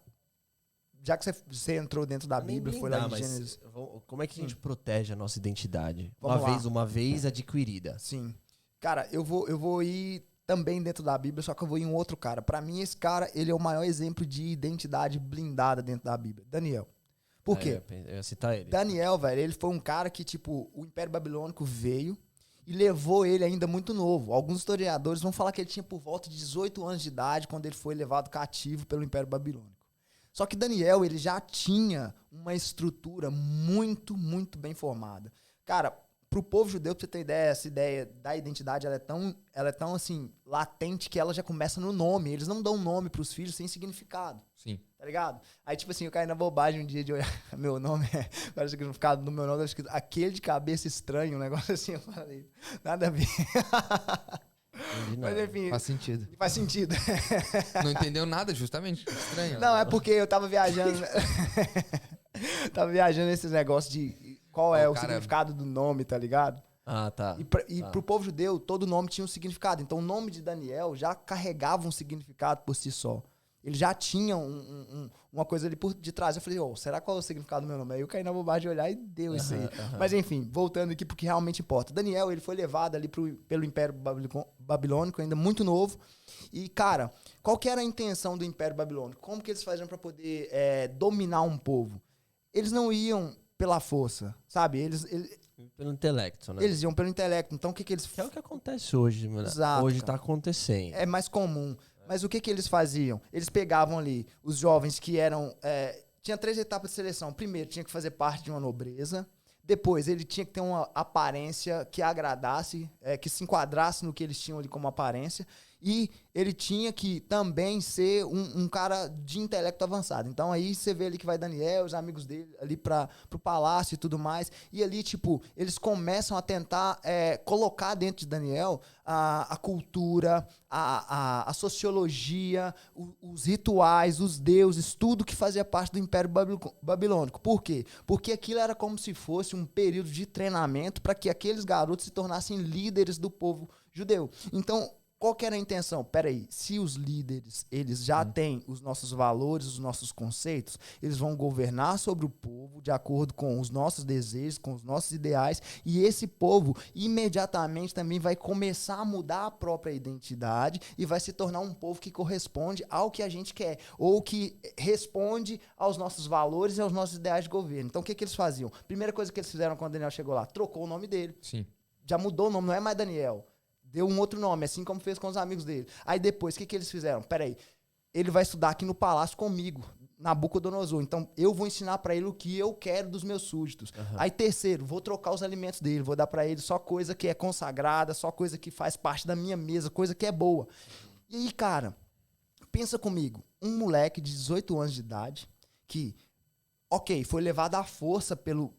já que você entrou dentro da Nem Bíblia, foi blindar, lá em mas Gênesis. como é que a gente protege a nossa identidade? Vamos lá. Uma vez adquirida. Sim. Cara, eu vou ir também dentro da Bíblia, só que eu vou ir em um outro cara. Pra mim, esse cara, ele é o maior exemplo de identidade blindada dentro da Bíblia. Daniel. Por quê? Eu ia citar ele. Daniel, velho, ele foi um cara que, tipo, o Império Babilônico veio e levou ele ainda muito novo. Alguns historiadores vão falar que ele tinha por volta de 18 anos de idade quando ele foi levado cativo pelo Império Babilônico. Só que Daniel, ele já tinha uma estrutura muito, muito bem formada. Cara, pro povo judeu, pra você ter ideia, essa ideia da identidade, ela é tão assim, latente que ela já começa no nome. Eles não dão nome pros filhos sem significado. Sim. Tá ligado? Aí, tipo assim, eu caí na bobagem um dia de olhar meu nome, agora o significado do meu nome, eu acho que aquele de cabeça estranho, um negócio assim, eu falei, nada a ver. Mas enfim, Faz sentido. faz sentido. Não entendeu nada, justamente. Estranho. Não, é porque eu tava viajando. Tava viajando nesses negócios de qual é o significado do nome, tá ligado? Ah, tá. E pro povo judeu, todo nome tinha um significado. Então o nome de Daniel já carregava um significado por si só. Ele já tinha uma coisa ali por detrás. Eu falei, será qual é o significado do meu nome? Aí eu caí na bobagem de olhar e deu isso aí. Mas enfim, voltando aqui pro que realmente importa. Daniel, ele foi levado ali pelo Império Babilônico, ainda muito novo. E, cara, qual que era a intenção do Império Babilônico? Como que eles faziam para poder dominar um povo? Eles não iam pela força, sabe? Pelo intelecto, né? Eles iam pelo intelecto. Então, o que eles... Que é o que acontece hoje, mano. Exato, Hoje cara. tá acontecendo. É mais comum. Mas o que eles faziam? Eles pegavam ali os jovens que eram... tinha 3 etapas de seleção. Primeiro, tinha que fazer parte de uma nobreza. Depois, ele tinha que ter uma aparência que agradasse, que se enquadrasse no que eles tinham ali como aparência. E ele tinha que também ser um cara de intelecto avançado. Então aí você vê ali que vai Daniel, os amigos dele ali pro palácio e tudo mais. E ali, tipo, eles começam a tentar colocar dentro de Daniel a cultura, a sociologia, os rituais, os deuses, tudo que fazia parte do Império Babilônico. Por quê? Porque aquilo era como se fosse um período de treinamento para que aqueles garotos se tornassem líderes do povo judeu. Então, qual que era a intenção? Peraí, se os líderes, eles já têm os nossos valores, os nossos conceitos, eles vão governar sobre o povo de acordo com os nossos desejos, com os nossos ideais, e esse povo imediatamente também vai começar a mudar a própria identidade e vai se tornar um povo que corresponde ao que a gente quer, ou que responde aos nossos valores e aos nossos ideais de governo. Então, o que eles faziam? Primeira coisa que eles fizeram quando Daniel chegou lá, trocou o nome dele. Sim. Já mudou o nome, não é mais Daniel. Deu um outro nome, assim como fez com os amigos dele. Aí depois, o que eles fizeram? Peraí, ele vai estudar aqui no palácio comigo, Nabucodonosor. Então, eu vou ensinar pra ele o que eu quero dos meus súditos. Aí terceiro, vou trocar os alimentos dele, vou dar pra ele só coisa que é consagrada, só coisa que faz parte da minha mesa, coisa que é boa. E aí, cara, pensa comigo, um moleque de 18 anos de idade, que, ok, foi levado à força pelo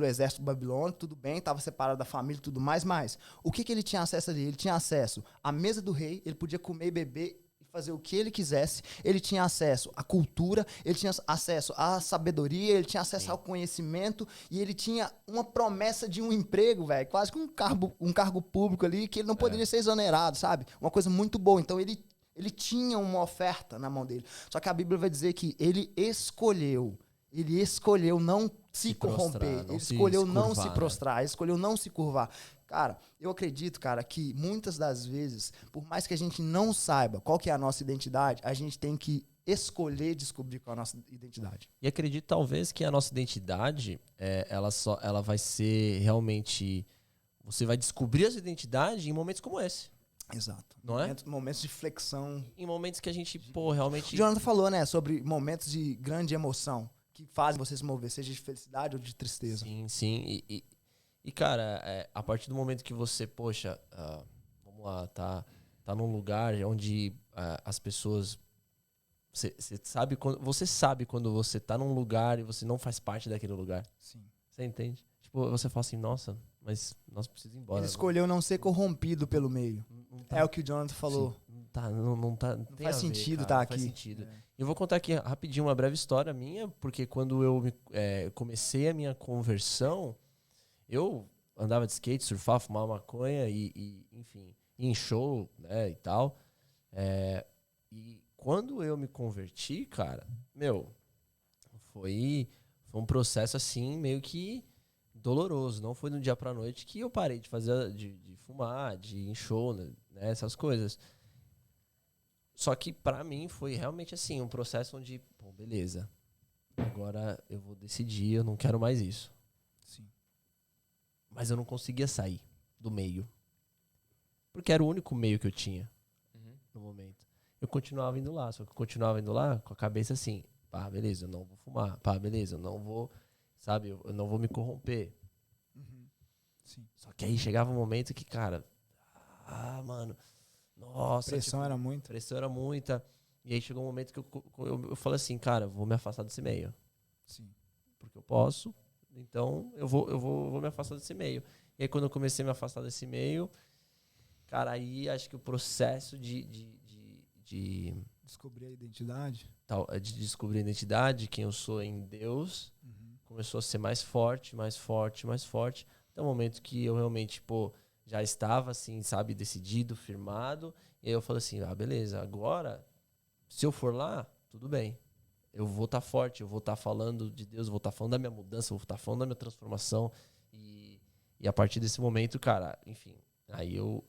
exército babilônico, tudo bem, estava separado da família e tudo mais, mas o que ele tinha acesso ali? Ele tinha acesso à mesa do rei, ele podia comer e beber e fazer o que ele quisesse, ele tinha acesso à cultura, ele tinha acesso à sabedoria, ele tinha acesso ao conhecimento e ele tinha uma promessa de um emprego, velho, quase que um cargo público ali que ele não poderia ser exonerado, sabe? Uma coisa muito boa. Então ele tinha uma oferta na mão dele. Só que a Bíblia vai dizer que ele escolheu não se corromper, ele escolheu não se prostrar, ele escolheu não se curvar. Cara, eu acredito, cara, que muitas das vezes, por mais que a gente não saiba qual que é a nossa identidade, a gente tem que escolher descobrir qual é a nossa identidade. E acredito talvez que a nossa identidade, ela vai ser realmente... Você vai descobrir a sua identidade em momentos como esse. Exato. Não é? Momentos de flexão. Em momentos que a gente, realmente... O Jonathan falou, né, sobre momentos de grande emoção que fazem você se mover, seja de felicidade ou de tristeza. Sim, sim. E cara, a partir do momento que você, poxa, vamos lá, tá num lugar onde as pessoas... Você sabe quando você tá num lugar e você não faz parte daquele lugar. Sim. Você entende? Tipo, você fala assim, nossa, mas nós precisamos ir embora. Ele escolheu não ser corrompido pelo meio. Não tá, É o que o Jonathan falou. sim, não Faz sentido cara, tá não aqui. Faz sentido. Eu vou contar aqui rapidinho uma breve história minha, porque quando eu comecei a minha conversão, eu andava de skate, surfava, fumava maconha e enfim, ia em show, né, e tal. E quando eu me converti, cara, foi um processo assim meio que doloroso. Não foi de um dia pra noite que eu parei de fazer, de fumar, de ir em show, né, essas coisas. Só que pra mim foi realmente assim, um processo onde, bom, beleza, agora eu vou decidir, eu não quero mais isso. Sim. Mas eu não conseguia sair do meio. Porque era o único meio que eu tinha no momento. Eu continuava indo lá, só que eu continuava indo lá com a cabeça assim, pá, beleza, eu não vou fumar, pá, beleza, eu não vou, sabe, eu não vou me corromper. Sim. Só que aí chegava um momento que, cara, mano, nossa, A pressão era muito. pressão era muita. E aí chegou um momento que eu falei assim, cara, vou me afastar desse meio. Sim. Porque eu posso, então eu vou me afastar desse meio. E aí quando eu comecei a me afastar desse meio, cara, aí acho que o processo de Descobrir a identidade. de descobrir a identidade, quem eu sou em Deus, começou a ser mais forte, mais forte, mais forte. Até o momento que eu realmente, já estava assim, sabe, decidido, firmado. E aí eu falei assim, beleza, agora, se eu for lá, tudo bem. Eu vou estar forte, eu vou estar falando de Deus, eu vou estar falando da minha mudança, eu vou estar falando da minha transformação. E a partir desse momento, cara, enfim, aí eu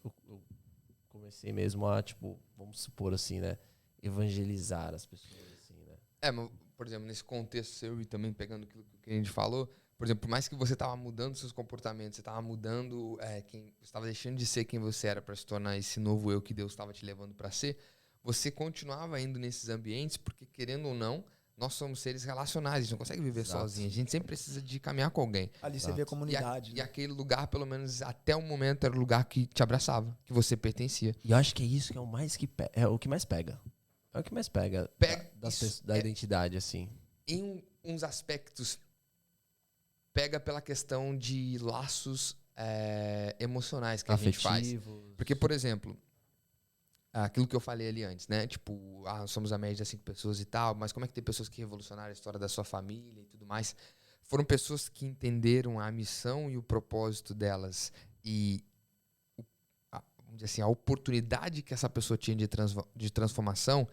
comecei mesmo a, tipo, vamos supor assim, né, evangelizar as pessoas, assim, né. Mas, por exemplo, nesse contexto seu e também pegando aquilo que a gente falou, por exemplo, por mais que você estava mudando seus comportamentos, você estava mudando você estava deixando de ser quem você era para se tornar esse novo eu que Deus estava te levando para ser, você continuava indo nesses ambientes porque, querendo ou não, nós somos seres relacionais, a gente não consegue viver Exato. sozinho, a gente sempre precisa de caminhar com alguém. Ali você vê a comunidade. E aquele lugar, pelo menos até o momento, era o lugar que te abraçava, que você pertencia. E eu acho que é isso que é o mais é o que mais pega. É o que mais pega da identidade, assim. Em uns aspectos, pega pela questão de laços emocionais que a gente faz. Porque, por exemplo, aquilo que eu falei ali antes, né? Tipo, somos a média de 5 pessoas e tal, mas como é que tem pessoas que revolucionaram a história da sua família e tudo mais? Foram pessoas que entenderam a missão e o propósito delas e vamos dizer assim, a oportunidade que essa pessoa tinha de transformação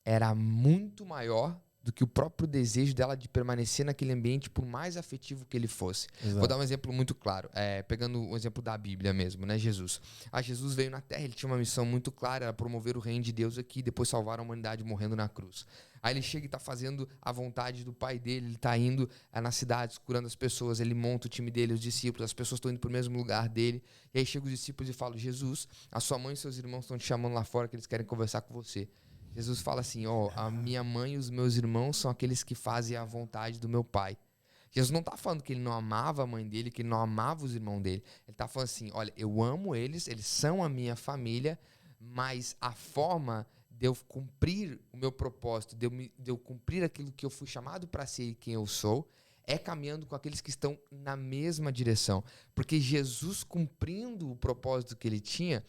era muito maior do que o próprio desejo dela de permanecer naquele ambiente, por mais afetivo que ele fosse. Exato. Vou dar um exemplo muito claro, pegando o exemplo da Bíblia mesmo, né? Jesus. Jesus veio na Terra, ele tinha uma missão muito clara, era promover o reino de Deus aqui, depois salvar a humanidade morrendo na cruz. Aí ele chega e está fazendo a vontade do Pai dele, ele está indo nas cidades, curando as pessoas, ele monta o time dele, os discípulos, as pessoas estão indo para o mesmo lugar dele, e aí chegam os discípulos e falam, Jesus, a sua mãe e seus irmãos estão te chamando lá fora, que eles querem conversar com você. Jesus fala assim, a minha mãe e os meus irmãos são aqueles que fazem a vontade do meu pai. Jesus não está falando que ele não amava a mãe dele, que ele não amava os irmãos dele. Ele está falando assim, olha, eu amo eles são a minha família, mas a forma de eu cumprir o meu propósito, de eu cumprir aquilo que eu fui chamado para ser e quem eu sou, é caminhando com aqueles que estão na mesma direção. Porque Jesus, cumprindo o propósito que ele tinha,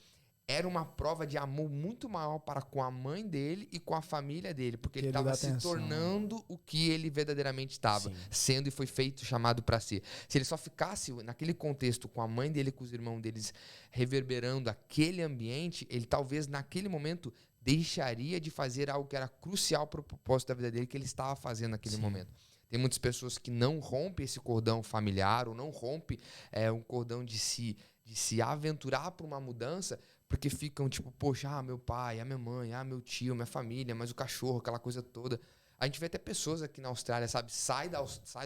era uma prova de amor muito maior para com a mãe dele e com a família dele, porque ele estava se tornando o que ele verdadeiramente estava sendo e foi feito, chamado para ser. Se ele só ficasse naquele contexto com a mãe dele e com os irmãos deles reverberando aquele ambiente, ele talvez naquele momento deixaria de fazer algo que era crucial para o propósito da vida dele, que ele estava fazendo naquele momento. Tem muitas pessoas que não rompem esse cordão familiar ou não rompem um cordão de se aventurar para uma mudança, porque ficam tipo, poxa, meu pai, minha mãe, meu tio, minha família, mas o cachorro, aquela coisa toda. A gente vê até pessoas aqui na Austrália, sabe? Sai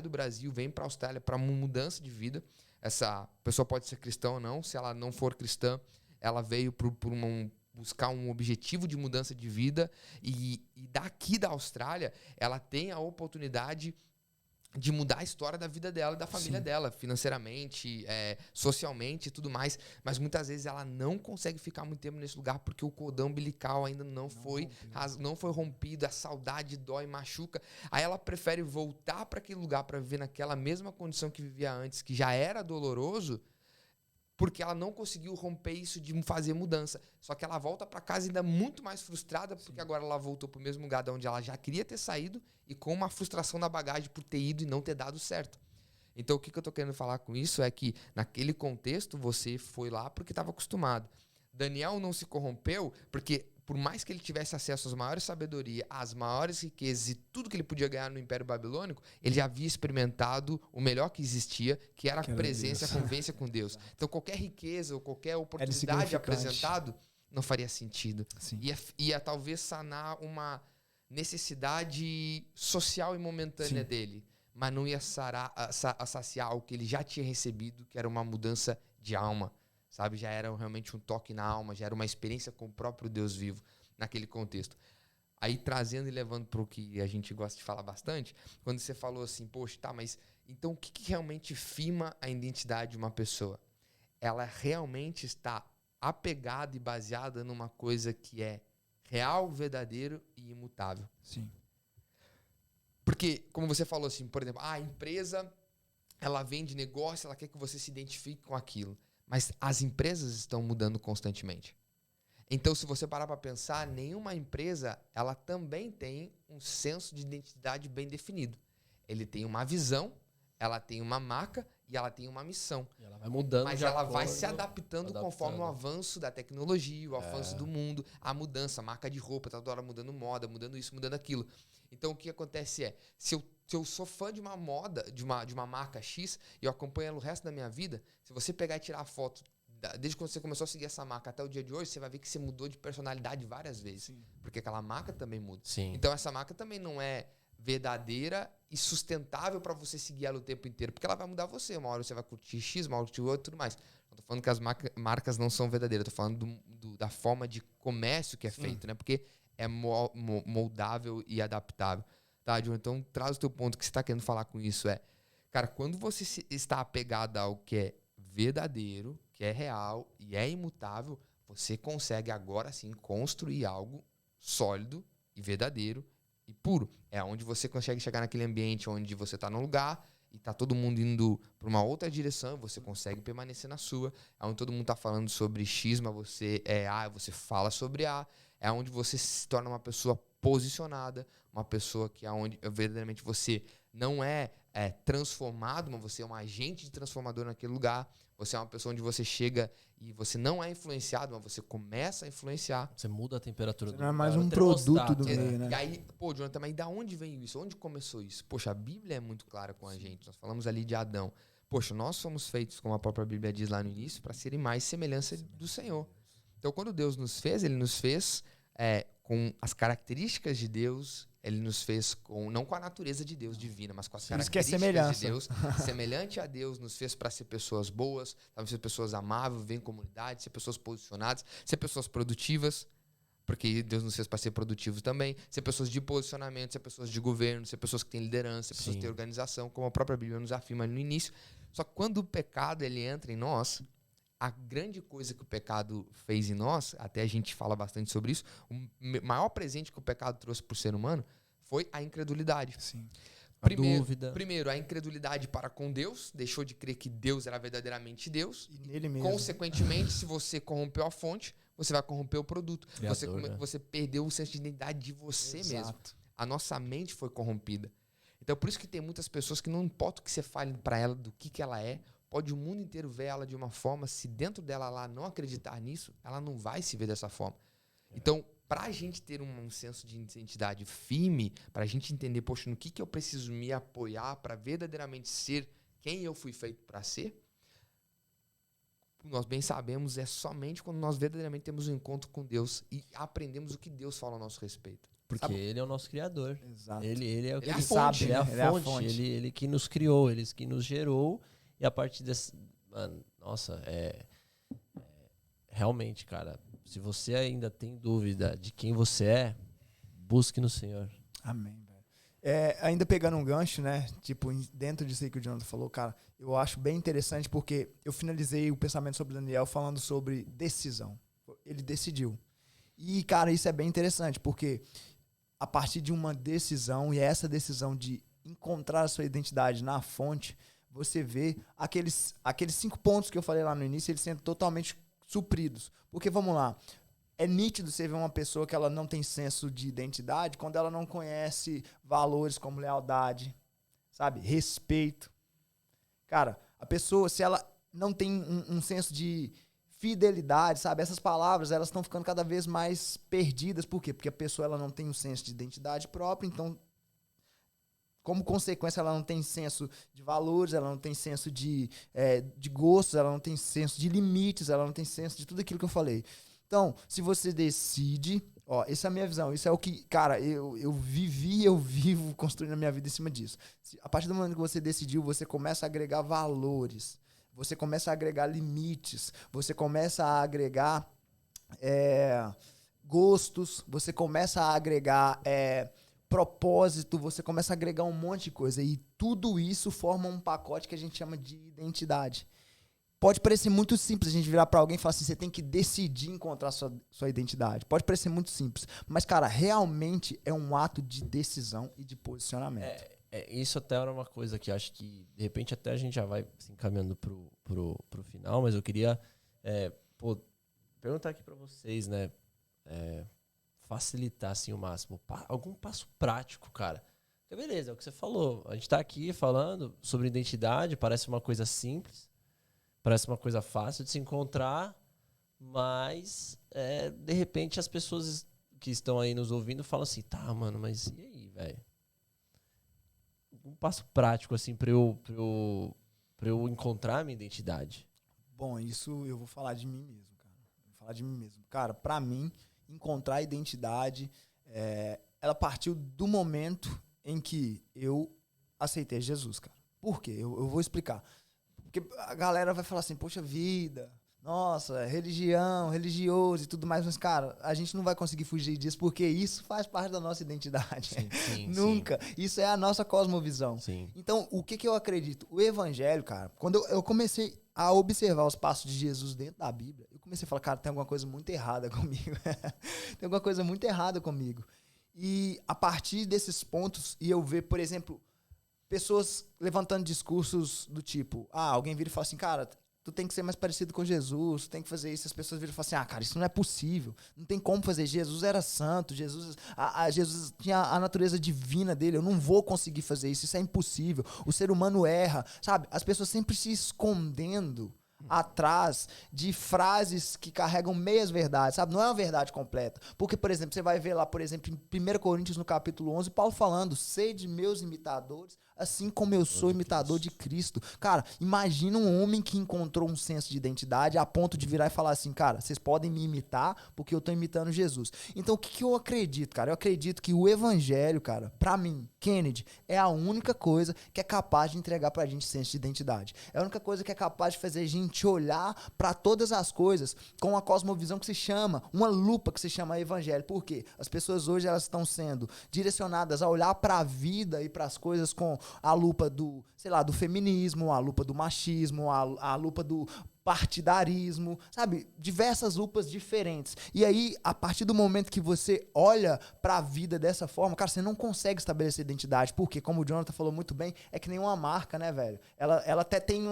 do Brasil, vem para a Austrália para uma mudança de vida. Essa pessoa pode ser cristã ou não. Se ela não for cristã, ela veio buscar um objetivo de mudança de vida. E daqui da Austrália, ela tem a oportunidade de mudar a história da vida dela e da família dela, financeiramente, socialmente e tudo mais, mas muitas vezes ela não consegue ficar muito tempo nesse lugar porque o cordão umbilical ainda não foi rompido, a saudade dói, machuca, aí ela prefere voltar para aquele lugar para viver naquela mesma condição que vivia antes, que já era doloroso, porque ela não conseguiu romper isso de fazer mudança. Só que ela volta para casa ainda muito mais frustrada, porque agora ela voltou para o mesmo lugar de onde ela já queria ter saído e com uma frustração na bagagem por ter ido e não ter dado certo. Então, o que eu estou querendo falar com isso é que, naquele contexto, você foi lá porque estava acostumado. Daniel não se corrompeu porque, por mais que ele tivesse acesso às maiores sabedorias, às maiores riquezas e tudo que ele podia ganhar no Império Babilônico, ele já havia experimentado o melhor que existia, que era a presença, a convivência com Deus. Então, qualquer riqueza ou qualquer oportunidade apresentado não faria sentido. Ia talvez sanar uma necessidade social e momentânea dele, mas não ia saciar o que ele já tinha recebido, que era uma mudança de alma. Sabe, já era realmente um toque na alma, já era uma experiência com o próprio Deus vivo naquele contexto. Aí trazendo e levando para o que a gente gosta de falar bastante, quando você falou assim, poxa, tá, mas então o que realmente firma a identidade de uma pessoa? Ela realmente está apegada e baseada numa coisa que é real, verdadeiro e imutável. Sim. Porque, como você falou assim, por exemplo, a empresa, ela vende negócio, ela quer que você se identifique com aquilo. Mas as empresas estão mudando constantemente. Então, se você parar para pensar, nenhuma empresa, ela também tem um senso de identidade bem definido. Ele tem uma visão, ela tem uma marca e ela tem uma missão. E ela vai mudando. Mas ela vai se adaptando conforme o avanço da tecnologia, o avanço do mundo, a mudança, a marca de roupa, tá toda hora mudando moda, mudando isso, mudando aquilo. Então, o que acontece é, se eu sou fã de uma moda, de uma marca X, e eu acompanho ela o resto da minha vida, se você pegar e tirar a foto desde quando você começou a seguir essa marca até o dia de hoje, você vai ver que você mudou de personalidade várias vezes. Sim. Porque aquela marca também muda. Sim. Então, essa marca também não é verdadeira e sustentável para você seguir ela o tempo inteiro. Porque ela vai mudar você. Uma hora você vai curtir X, uma hora curtir outro e tudo mais. Não tô falando que as marcas não são verdadeiras. Tô falando da forma de comércio que é feito, né? Porque é moldável e adaptável. Tá, John? Então, traz o teu ponto. O que você está querendo falar com isso é... Cara, quando você está apegado ao que é verdadeiro, que é real e é imutável, você consegue agora sim construir algo sólido e verdadeiro e puro. É onde você consegue chegar naquele ambiente onde você está num lugar e está todo mundo indo para uma outra direção, você consegue permanecer na sua. É onde todo mundo está falando sobre X, mas você é A, você fala sobre A. É onde você se torna uma pessoa posicionada, uma pessoa que é onde verdadeiramente você não é transformado, mas você é um agente de transformador naquele lugar. Você é uma pessoa onde você chega e você não é influenciado, mas você começa a influenciar. Você muda a temperatura Você do não é lugar, mais o um produto termostato, do meio, né? E aí, pô, Jonathan, mas da onde veio isso? Onde começou isso? Poxa, a Bíblia é muito clara com a gente. Nós falamos ali de Adão. Poxa, nós somos feitos, como a própria Bíblia diz lá no início, para serem mais semelhança do Senhor. Então, quando Deus nos fez, Ele nos fez com as características de Deus. Ele nos fez não com a natureza de Deus divina, mas com as características de Deus. Semelhante a Deus, nos fez para ser pessoas boas, para ser pessoas amáveis, viver em comunidade, ser pessoas posicionadas, ser pessoas produtivas, porque Deus nos fez para ser produtivos também, ser pessoas de posicionamento, ser pessoas de governo, ser pessoas que têm liderança, ser pessoas que têm organização, como a própria Bíblia nos afirma no início. Só que quando o pecado ele entra em nós, a grande coisa que o pecado fez em nós, até a gente fala bastante sobre isso, o maior presente que o pecado trouxe para o ser humano foi a incredulidade. Sim. Primeiro, a incredulidade para com Deus, deixou de crer que Deus era verdadeiramente Deus. E nele mesmo. Consequentemente, se você corrompeu a fonte, você vai corromper o produto. Criador, Você perdeu o senso de identidade de você Exato. mesmo. A nossa mente foi corrompida. Então, por isso que tem muitas pessoas que não importa o que você fale para ela, do que ela é, pode o mundo inteiro ver ela de uma forma, se dentro dela lá não acreditar nisso, ela não vai se ver dessa forma. Então, para a gente ter um senso de identidade firme, para a gente entender, poxa, no que eu preciso me apoiar para verdadeiramente ser quem eu fui feito para ser, nós bem sabemos, é somente quando nós verdadeiramente temos um encontro com Deus e aprendemos o que Deus fala a nosso respeito. Porque Ele é o nosso Criador. Exato. Ele é o que Ele é a ele fonte, sabe, ele é a Ele é a fonte. fonte. Ele que nos criou, ele que nos gerou. E a partir desse... Mano, nossa, realmente, cara, se você ainda tem dúvida de quem você é, busque no Senhor. Amém, velho. Ainda pegando um gancho, né? Tipo, dentro disso aí que o Jonathan falou, cara, eu acho bem interessante porque eu finalizei o pensamento sobre Daniel falando sobre decisão. Ele decidiu. E, cara, isso é bem interessante porque a partir de uma decisão, e essa decisão de encontrar a sua identidade na fonte, você vê aqueles 5 pontos que eu falei lá no início, eles sendo totalmente supridos. Porque, vamos lá, é nítido você ver uma pessoa que ela não tem senso de identidade quando ela não conhece valores como lealdade, sabe? Respeito. Cara, a pessoa, se ela não tem um senso de fidelidade, sabe? Essas palavras, elas estão ficando cada vez mais perdidas. Por quê? Porque a pessoa ela não tem um senso de identidade própria, então, como consequência, ela não tem senso de valores, ela não tem senso de gostos, ela não tem senso de limites, ela não tem senso de tudo aquilo que eu falei. Então, se você decide, essa é a minha visão, isso é o que, cara, eu vivo construindo a minha vida em cima disso. A partir do momento que você decidiu, você começa a agregar valores, você começa a agregar limites, você começa a agregar gostos, você começa a agregar propósito, você começa a agregar um monte de coisa. E tudo isso forma um pacote que a gente chama de identidade. Pode parecer muito simples a gente virar pra alguém e falar assim, você tem que decidir encontrar sua identidade. Pode parecer muito simples. Mas, cara, realmente é um ato de decisão e de posicionamento. Isso até era uma coisa que acho que, de repente, até a gente já vai se encaminhando pro final, mas eu queria perguntar aqui pra vocês, né? Facilitar, assim, o máximo. Algum passo prático, cara. Porque beleza, é o que você falou. A gente tá aqui falando sobre identidade, parece uma coisa simples, parece uma coisa fácil de se encontrar, mas, de repente, as pessoas que estão aí nos ouvindo falam assim, tá, mano, mas e aí, velho? Um passo prático, assim, pra eu encontrar a minha identidade. Bom, isso eu vou falar de mim mesmo, cara. Vou falar de mim mesmo. Cara, pra mim, encontrar a identidade, ela partiu do momento em que eu aceitei Jesus, cara. Por quê? Eu vou explicar. Porque a galera vai falar assim, poxa vida, nossa, religião, religioso e tudo mais, mas, cara, a gente não vai conseguir fugir disso porque isso faz parte da nossa identidade. Sim, Nunca. Sim. Isso é a nossa cosmovisão. Sim. Então, o que eu acredito? O evangelho, cara, quando eu comecei a observar os passos de Jesus dentro da Bíblia, eu comecei a falar, cara, tem alguma coisa muito errada comigo. Tem alguma coisa muito errada comigo. E a partir desses pontos, e eu ver, por exemplo, pessoas levantando discursos do tipo, alguém vira e fala assim, cara, tu tem que ser mais parecido com Jesus, tu tem que fazer isso. As pessoas viram e falam assim, cara, isso não é possível, não tem como fazer. Jesus era santo, Jesus tinha a natureza divina dele, eu não vou conseguir fazer isso, isso é impossível. O ser humano erra, sabe? As pessoas sempre se escondendo atrás de frases que carregam meias verdades, sabe? Não é uma verdade completa. Porque, por exemplo, você vai ver lá, por exemplo, em 1 Coríntios, no capítulo 11, Paulo falando, sede meus imitadores, assim como eu sou imitador de Cristo. Cara, imagina um homem que encontrou um senso de identidade a ponto de virar e falar assim, cara, vocês podem me imitar porque eu tô imitando Jesus. Então, o que eu acredito, cara? Eu acredito que o evangelho, cara, pra mim, Kennedy, é a única coisa que é capaz de entregar pra gente senso de identidade. É a única coisa que é capaz de fazer a gente olhar pra todas as coisas com uma cosmovisão que se chama, uma lupa que se chama evangelho. Por quê? As pessoas hoje, elas estão sendo direcionadas a olhar pra vida e pras coisas com a lupa do, sei lá, do feminismo, a lupa do machismo, a lupa do partidarismo, sabe? Diversas lupas diferentes. E aí, a partir do momento que você olha pra vida dessa forma, cara, você não consegue estabelecer identidade. Porque, como o Jonathan falou muito bem, é que nem uma marca, né, velho? Ela até tem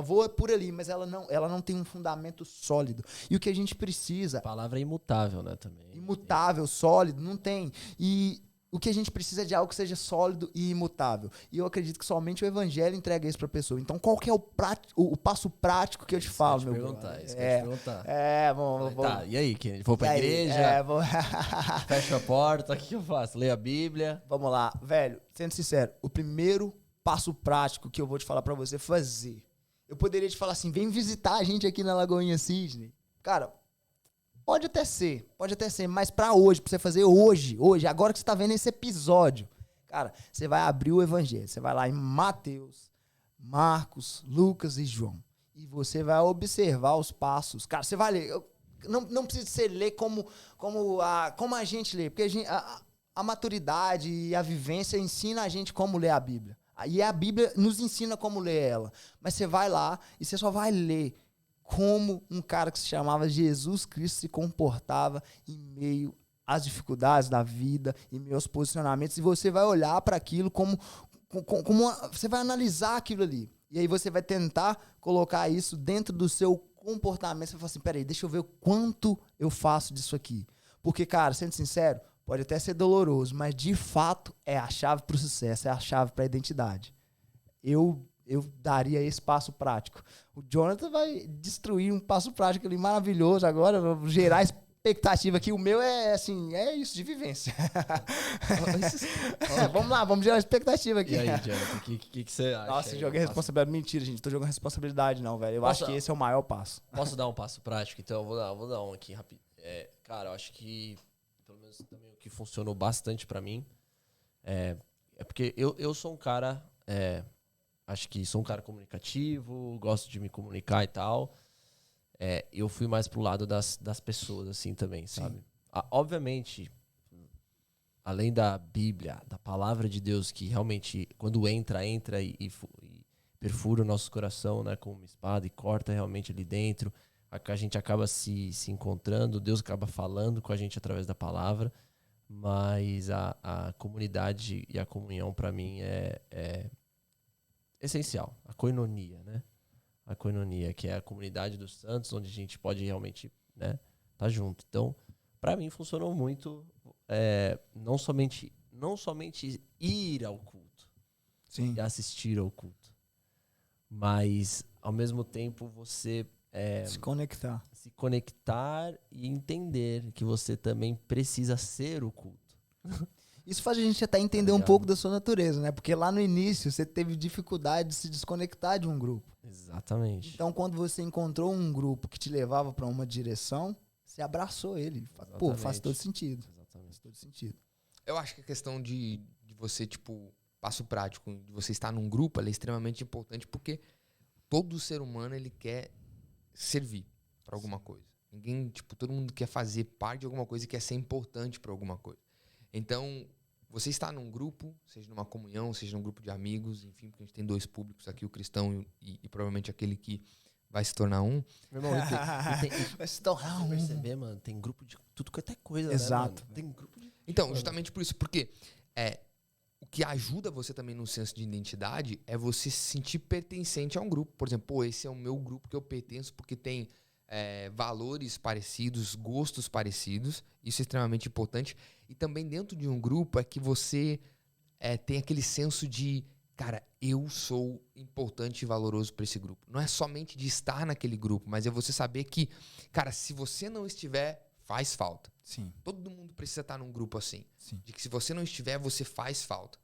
voa por ali, mas ela não tem um fundamento sólido. E o que a gente precisa... A palavra é imutável, né, também. Imutável, sólido, não tem. E o que a gente precisa é de algo que seja sólido e imutável. E eu acredito que somente o evangelho entrega isso pra pessoa. Então, qual que é o passo prático que eu te falo, meu brother? Isso que eu ia te perguntar. Vamos. Tá, e aí, Kennedy? Vou pra igreja? Fecho a porta, o que eu faço? Leio a Bíblia? Vamos lá. Velho, sendo sincero, o primeiro passo prático que eu vou te falar pra você fazer. Eu poderia te falar assim, vem visitar a gente aqui na Lagoinha Cisne. Cara, pode até ser, mas pra hoje, pra você fazer hoje, agora que você tá vendo esse episódio, cara, você vai abrir o evangelho, você vai lá em Mateus, Marcos, Lucas e João, e você vai observar os passos, cara, você vai ler, não precisa ser ler como a gente lê, porque a maturidade e a vivência ensina a gente como ler a Bíblia, e a Bíblia nos ensina como ler ela, mas você vai lá e você só vai ler como um cara que se chamava Jesus Cristo se comportava em meio às dificuldades da vida, em meio aos posicionamentos, e você vai olhar para aquilo como você vai analisar aquilo ali. E aí você vai tentar colocar isso dentro do seu comportamento. Você vai falar assim, peraí, deixa eu ver o quanto eu faço disso aqui. Porque, cara, sendo sincero, pode até ser doloroso, mas de fato é a chave para o sucesso, é a chave para a identidade. Eu daria esse passo prático. O Jonathan vai destruir um passo prático ali maravilhoso agora, vou gerar expectativa aqui. O meu é assim, é isso, de vivência. Vamos lá, vamos gerar expectativa aqui. E aí, Jonathan, o que você acha? Nossa, joguei responsabilidade. Mentira, gente, tô jogando responsabilidade não, velho. Eu acho que esse é o maior passo. Posso dar um passo prático? Então, eu vou dar um aqui rápido. Cara, eu acho que, pelo menos também o que funcionou bastante pra mim, é porque eu sou um cara... acho que sou um cara comunicativo, gosto de me comunicar e tal. Eu fui mais pro lado das pessoas, assim, também, sabe? Obviamente, além da Bíblia, da palavra de Deus, que realmente, quando entra e perfura o nosso coração, né, com uma espada e corta realmente ali dentro, a gente acaba se encontrando, Deus acaba falando com a gente através da palavra, mas a comunidade e a comunhão, para mim, é essencial. A koinonia, né? A koinonia, que é a comunidade dos santos, onde a gente pode realmente, né, tá junto. Então, para mim, funcionou muito, não somente ir ao culto, Sim. e assistir ao culto, mas, ao mesmo tempo, você Se conectar. se conectar e entender que você também precisa ser o culto. Isso faz a gente até entender um ligado? pouco da sua natureza, né? Porque lá no início você teve dificuldade de se desconectar de um grupo. Exatamente. Então, quando você encontrou um grupo que te levava para uma direção, você abraçou ele. Pô, faz todo sentido. Exatamente. Faz todo sentido. Eu acho que a questão de você, tipo, passo prático, de você estar num grupo, ela é extremamente importante porque todo ser humano, ele quer servir para alguma coisa. Ninguém, tipo, todo mundo quer fazer parte de alguma coisa e quer ser importante para alguma coisa. Então, você está num grupo, seja numa comunhão, seja num grupo de amigos, enfim, porque a gente tem dois públicos aqui, o cristão e provavelmente aquele que vai se tornar um. Meu irmão, Vai se tornar você um. perceber, mano, tem grupo de tudo quanto é coisa, Exato. né, mano? Tem grupo de... Então, justamente por isso, porque o que ajuda você também no senso de identidade é você se sentir pertencente a um grupo. Por exemplo, pô, esse é o meu grupo que eu pertenço porque tem valores parecidos, gostos parecidos. Isso é extremamente importante. E também dentro de um grupo é que você tem aquele senso de, cara, eu sou importante e valoroso para esse grupo. Não é somente de estar naquele grupo, mas é você saber que, cara, se você não estiver, faz falta. Sim. Todo mundo precisa estar num grupo assim. Sim. De que se você não estiver, você faz falta.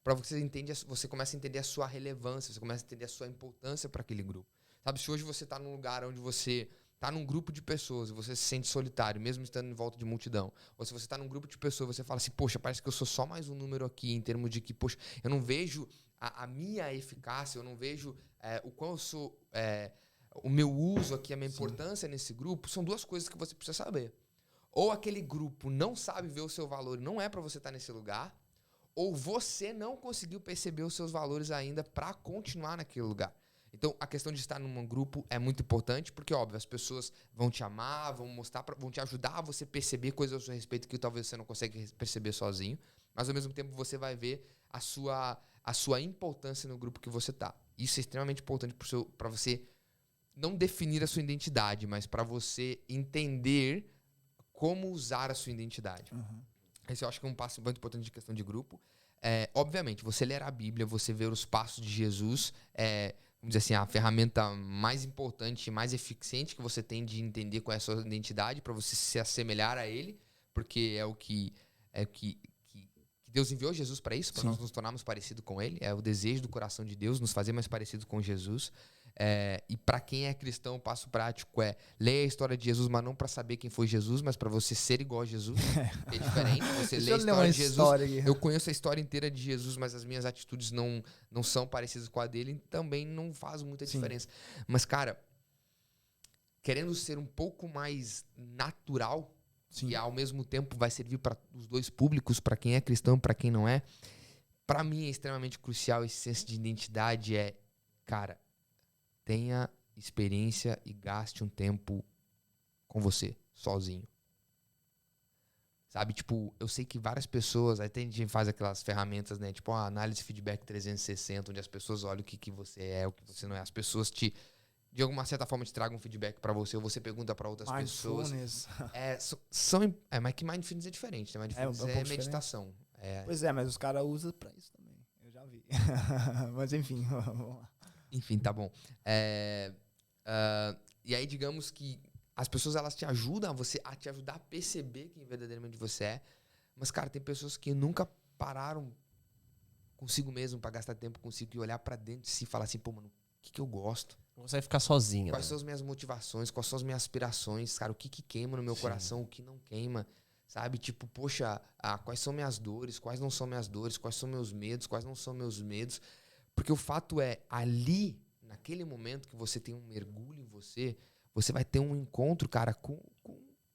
Para você começa a entender a sua relevância, você começa a entender a sua importância para aquele grupo. Sabe, se hoje você está num lugar onde você está num grupo de pessoas e você se sente solitário, mesmo estando em volta de multidão, ou se você está num grupo de pessoas e você fala assim, poxa, parece que eu sou só mais um número aqui, em termos de que, poxa, eu não vejo a minha eficácia, eu não vejo o quão eu sou, o meu uso aqui, a minha importância nesse grupo, são duas coisas que você precisa saber. Ou aquele grupo não sabe ver o seu valor e não é para você estar nesse lugar, ou você não conseguiu perceber os seus valores ainda para continuar naquele lugar. Então, a questão de estar num grupo é muito importante, porque, óbvio, as pessoas vão te amar, vão te ajudar a você perceber coisas ao seu respeito que talvez você não consiga perceber sozinho, mas, ao mesmo tempo, você vai ver a sua importância no grupo que você tá. Isso é extremamente importante para você não definir a sua identidade, mas para você entender como usar a sua identidade. Uhum. Esse eu acho que é um passo muito importante de questão de grupo. Obviamente, você ler a Bíblia, você ver os passos de Jesus, vamos dizer assim, a ferramenta mais importante e mais eficiente que você tem de entender qual é a sua identidade, para você se assemelhar a Ele, porque é o que Deus enviou Jesus para isso, para nós nos tornarmos parecidos com Ele. É o desejo do coração de Deus, nos fazer mais parecidos com Jesus. E para quem é cristão, o passo prático é ler a história de Jesus, mas não para saber quem foi Jesus, mas para você ser igual a Jesus. É diferente. Você lê a história de Jesus. Eu conheço a história inteira de Jesus, mas as minhas atitudes não são parecidas com a dele, também não faz muita diferença. Mas, cara, querendo ser um pouco mais natural, e ao mesmo tempo vai servir para os dois públicos, para quem é cristão e para quem não é, para mim é extremamente crucial esse senso de identidade. Cara, tenha experiência e gaste um tempo com você, sozinho. Sabe, tipo, eu sei que várias pessoas, aí tem gente que faz aquelas ferramentas, né, tipo a análise feedback 360, onde as pessoas olham o que você é, o que você não é. As pessoas de alguma certa forma te tragam um feedback pra você, ou você pergunta pra outras pessoas. Mas que mindfulness é diferente, né? Mindfulness é meditação. Pois é, mas os caras usam pra isso também. Eu já vi. Mas enfim, vamos lá. Enfim, tá bom. E aí, digamos que as pessoas, elas te ajudam a te ajudar a perceber quem verdadeiramente você é. Mas, cara, tem pessoas que nunca pararam consigo mesmo pra gastar tempo consigo e olhar pra dentro de si e falar assim, pô, mano, o que eu gosto? Não consegue ficar sozinho. Quais são as minhas motivações? Quais são as minhas aspirações? Cara, o que queima no meu coração? O que não queima? Sabe? Tipo, poxa, quais são minhas dores? Quais não são minhas dores? Quais são meus medos? Quais não são meus medos? Porque o fato é, ali, naquele momento que você tem um mergulho em você, você vai ter um encontro, cara, com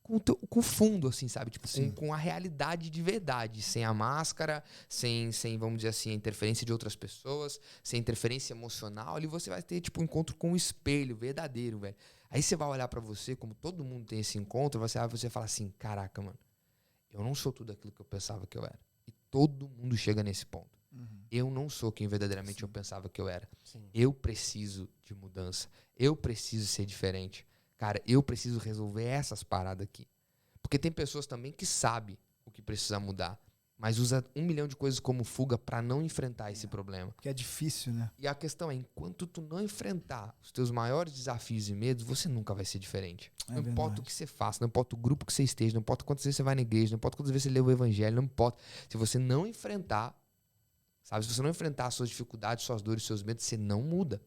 com o fundo, assim, sabe? Tipo, Sim. com a realidade de verdade, sem a máscara, sem, vamos dizer assim, a interferência de outras pessoas, sem interferência emocional. Ali você vai ter, tipo, um encontro com o espelho verdadeiro, velho. Aí você vai olhar pra você, como todo mundo tem esse encontro, você vai falar assim, caraca, mano, eu não sou tudo aquilo que eu pensava que eu era. E todo mundo chega nesse ponto. Eu não sou quem verdadeiramente eu pensava que eu era. Sim. Eu preciso de mudança. Eu preciso ser diferente. Cara, eu preciso resolver essas paradas aqui. Porque tem pessoas também que sabem o que precisa mudar, mas usa 1 milhão de coisas como fuga pra não enfrentar esse problema. Porque é difícil, né? E a questão é, enquanto tu não enfrentar os teus maiores desafios e medos, você nunca vai ser diferente. É Não importa verdade. o que você faça, não importa o grupo que você esteja, não importa quantas vezes você vai na igreja, não importa quantas vezes você lê o evangelho, não importa. Se você não enfrentar, sabe? Se você não enfrentar as suas dificuldades, suas dores, seus medos, você não muda.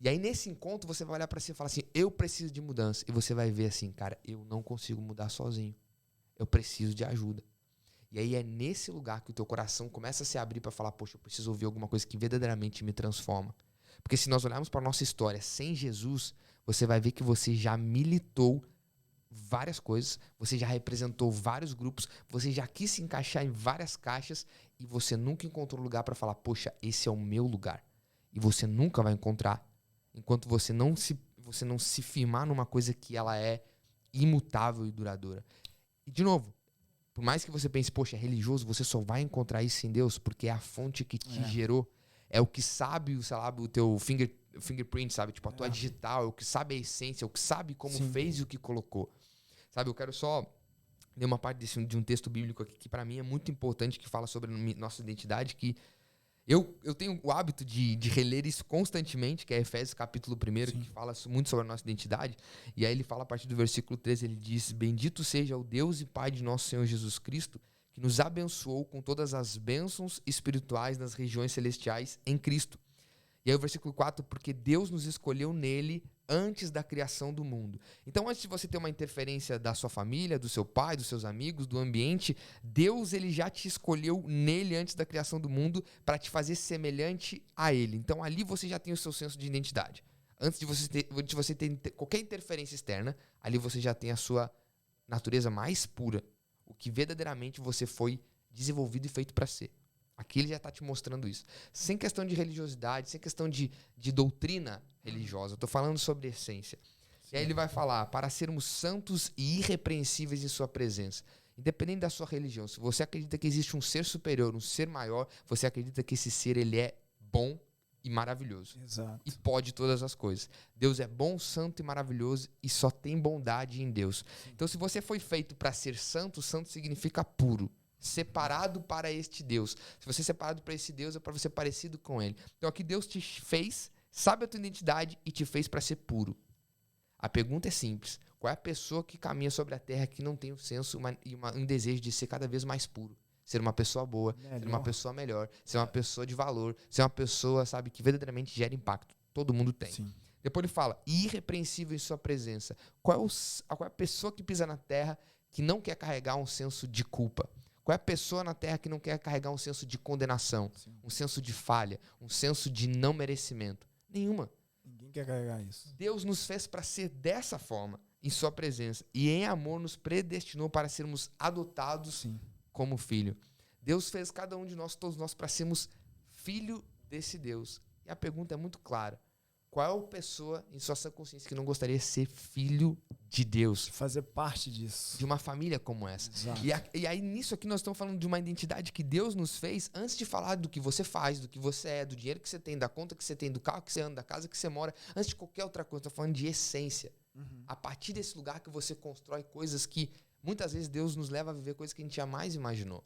E aí, nesse encontro, você vai olhar pra si e falar assim, eu preciso de mudança. E você vai ver assim, cara, eu não consigo mudar sozinho. Eu preciso de ajuda. E aí é nesse lugar que o teu coração começa a se abrir pra falar, poxa, eu preciso ouvir alguma coisa que verdadeiramente me transforma. Porque se nós olharmos pra nossa história sem Jesus, você vai ver que você já militou várias coisas, você já representou vários grupos, você já quis se encaixar em várias caixas e você nunca encontrou lugar pra falar, poxa, esse é o meu lugar. E você nunca vai encontrar enquanto você não se firmar numa coisa que ela é imutável e duradoura. E, de novo, por mais que você pense, poxa, é religioso, você só vai encontrar isso em Deus porque é a fonte que te gerou. É o que sabe, sei lá, o teu fingerprint, sabe? Tipo, a tua digital, é o que sabe a essência, é o que sabe como fez e o que colocou. Sabe, eu quero só ler uma parte de um texto bíblico aqui que pra mim é muito importante, que fala sobre nossa identidade, que eu tenho o hábito de reler isso constantemente, que é Efésios capítulo 1, que fala muito sobre a nossa identidade. E aí ele fala a partir do versículo 13, ele diz, bendito seja o Deus e Pai de nosso Senhor Jesus Cristo, que nos abençoou com todas as bênçãos espirituais nas regiões celestiais em Cristo. E aí o versículo 4, porque Deus nos escolheu nele antes da criação do mundo. Então, antes de você ter uma interferência da sua família, do seu pai, dos seus amigos, do ambiente, Deus ele já te escolheu nele antes da criação do mundo para te fazer semelhante a ele. Então, ali você já tem o seu senso de identidade. Antes de você ter qualquer interferência externa, ali você já tem a sua natureza mais pura. O que verdadeiramente você foi desenvolvido e feito para ser. Aqui ele já está te mostrando isso. Sem questão de religiosidade, sem questão de doutrina religiosa. Eu estou falando sobre essência. E aí ele vai falar, para sermos santos e irrepreensíveis em sua presença. Independente da sua religião, se você acredita que existe um ser superior, um ser maior, você acredita que esse ser ele é bom e maravilhoso. Exato. E pode todas as coisas. Deus é bom, santo e maravilhoso e só tem bondade em Deus. Então se você foi feito para ser santo, santo significa puro. Separado para este Deus. Se você é separado para esse Deus, é para você ser parecido com ele. Então aqui Deus te fez, sabe a tua identidade e te fez para ser puro. A pergunta é simples. Qual é a pessoa que caminha sobre a terra que não tem um senso e um desejo de ser cada vez mais puro? Ser uma pessoa boa, ser uma pessoa melhor, ser uma pessoa de valor, ser uma pessoa, sabe, que verdadeiramente gera impacto. Todo mundo tem. Sim. Depois ele fala, irrepreensível em sua presença. Qual é a pessoa que pisa na terra que não quer carregar um senso de culpa? Qual é a pessoa na Terra que não quer carregar um senso de condenação, um senso de falha, um senso de não merecimento? Nenhuma. Ninguém quer carregar isso. Deus nos fez para ser dessa forma, em sua presença. E em amor nos predestinou para sermos adotados como filho. Deus fez cada um de nós, todos nós, para sermos filho desse Deus. E a pergunta é muito clara. Qual pessoa em sua sã consciência que não gostaria de ser filho de Deus? Fazer parte disso. De uma família como essa. Exato. E aí, nisso aqui, nós estamos falando de uma identidade que Deus nos fez antes de falar do que você faz, do que você é, do dinheiro que você tem, da conta que você tem, do carro que você anda, da casa que você mora. Antes de qualquer outra coisa, estou falando de essência. A partir desse lugar que você constrói coisas que muitas vezes Deus nos leva a viver coisas que a gente jamais imaginou.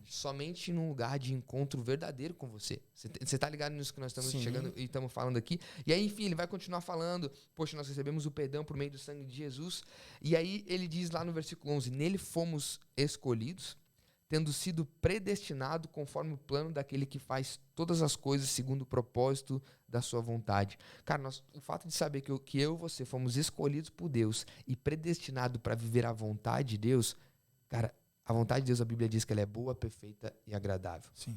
Somente num lugar de encontro verdadeiro com você. Você tá ligado nisso que nós estamos chegando e estamos falando aqui? E aí, enfim, ele vai continuar falando. Poxa, nós recebemos o perdão por meio do sangue de Jesus. E aí ele diz lá no versículo 11, nele fomos escolhidos, tendo sido predestinado conforme o plano daquele que faz todas as coisas segundo o propósito da sua vontade. Cara, o fato de saber que eu e você fomos escolhidos por Deus e predestinados para viver a vontade de Deus, cara, a vontade de Deus, a Bíblia diz que ela é boa, perfeita e agradável. Sim.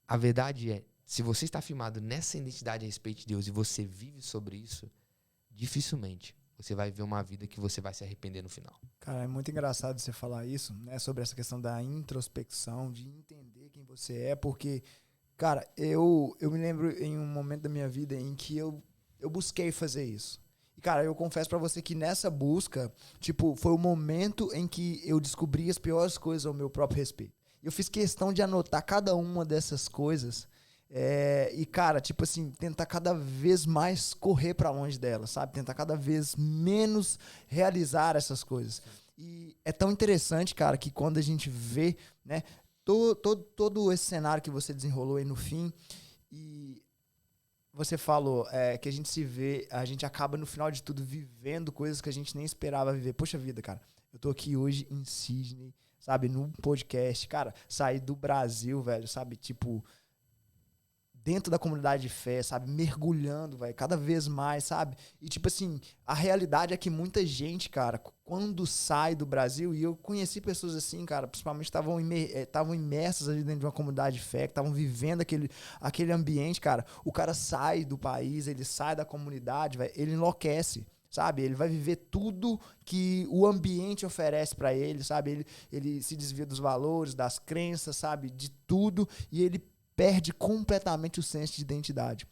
A verdade é, se você está firmado nessa identidade a respeito de Deus e você vive sobre isso, dificilmente você vai viver uma vida que você vai se arrepender no final. Cara, é muito engraçado você falar isso, né? Sobre essa questão da introspecção, de entender quem você é, porque, cara, eu me lembro em um momento da minha vida em que eu busquei fazer isso. E, cara, eu confesso pra você que nessa busca, tipo, foi o momento em que eu descobri as piores coisas ao meu próprio respeito. Eu fiz questão de anotar cada uma dessas coisas. E, cara, tipo assim, tentar cada vez mais correr pra longe delas, sabe? Tentar cada vez menos realizar essas coisas. E é tão interessante, cara, que quando a gente vê, né, todo esse cenário que você desenrolou aí no fim, e você falou que a gente se vê, a gente acaba no final de tudo vivendo coisas que a gente nem esperava viver. Poxa vida, cara, eu tô aqui hoje em Sydney, sabe, num podcast, cara, saí do Brasil, velho, sabe, tipo, dentro da comunidade de fé, sabe? Mergulhando, velho, cada vez mais, sabe? E, tipo assim, a realidade é que muita gente, cara, quando sai do Brasil, e eu conheci pessoas assim, cara, principalmente estavam imersas ali dentro de uma comunidade de fé, que estavam vivendo aquele ambiente, cara. O cara sai do país, ele sai da comunidade, velho, ele enlouquece. Sabe, ele vai viver tudo que o ambiente oferece pra ele, sabe? Ele se desvia dos valores, das crenças, sabe? De tudo, e ele perde completamente o senso de identidade.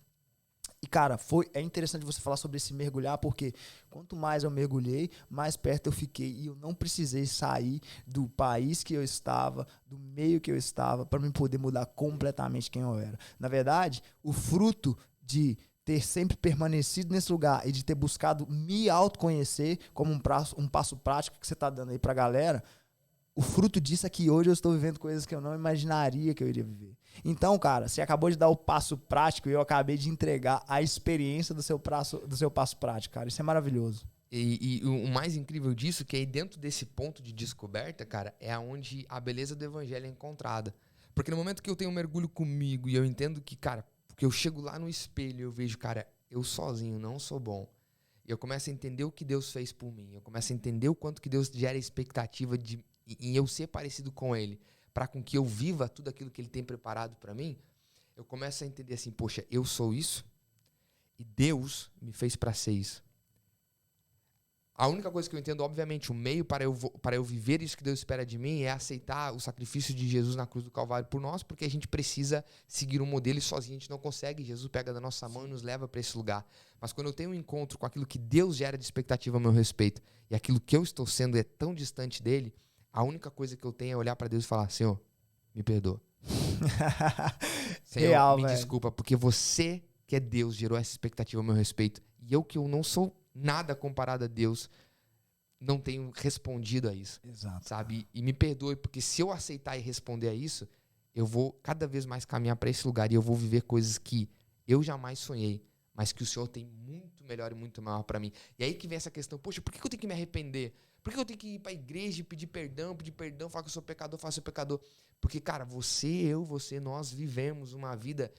E, cara, é interessante você falar sobre esse mergulhar, porque quanto mais eu mergulhei, mais perto eu fiquei. E eu não precisei sair do país que eu estava, do meio que eu estava, para me poder mudar completamente quem eu era. Na verdade, o fruto de ter sempre permanecido nesse lugar e de ter buscado me autoconhecer como um passo prático que você está dando aí pra galera, o fruto disso é que hoje eu estou vivendo coisas que eu não imaginaria que eu iria viver. Então, cara, você acabou de dar o passo prático e eu acabei de entregar a experiência do seu passo prático, cara. Isso é maravilhoso. E o mais incrível disso, que aí dentro desse ponto de descoberta, cara, é onde a beleza do evangelho é encontrada. Porque no momento que eu tenho um mergulho comigo e eu entendo que, cara, porque eu chego lá no espelho e eu vejo, cara, eu sozinho não sou bom. E eu começo a entender o que Deus fez por mim. Eu começo a entender o quanto que Deus gera expectativa em eu ser parecido com Ele, para com que eu viva tudo aquilo que Ele tem preparado para mim. Eu começo a entender assim, poxa, eu sou isso e Deus me fez para ser isso. A única coisa que eu entendo, obviamente, o meio para eu viver isso que Deus espera de mim é aceitar o sacrifício de Jesus na cruz do Calvário por nós, porque a gente precisa seguir um modelo e sozinho a gente não consegue. Jesus pega da nossa mão e nos leva para esse lugar. Mas quando eu tenho um encontro com aquilo que Deus gera de expectativa a meu respeito e aquilo que eu estou sendo é tão distante dele, a única coisa que eu tenho é olhar para Deus e falar, Senhor, me perdoa. Senhor, Real, me véio. desculpa, porque você, que é Deus, gerou essa expectativa a meu respeito. E eu, que eu não sou nada comparado a Deus, não tenho respondido a isso. Exato. Sabe? E me perdoe, porque se eu aceitar e responder a isso, eu vou cada vez mais caminhar para esse lugar e eu vou viver coisas que eu jamais sonhei, mas que o Senhor tem muito melhor e muito maior para mim. E aí que vem essa questão, poxa, por que eu tenho que me arrepender? Por que eu tenho que ir para a igreja e pedir perdão, falar que eu sou pecador, falar que eu sou pecador? Porque, cara, você, nós vivemos uma vida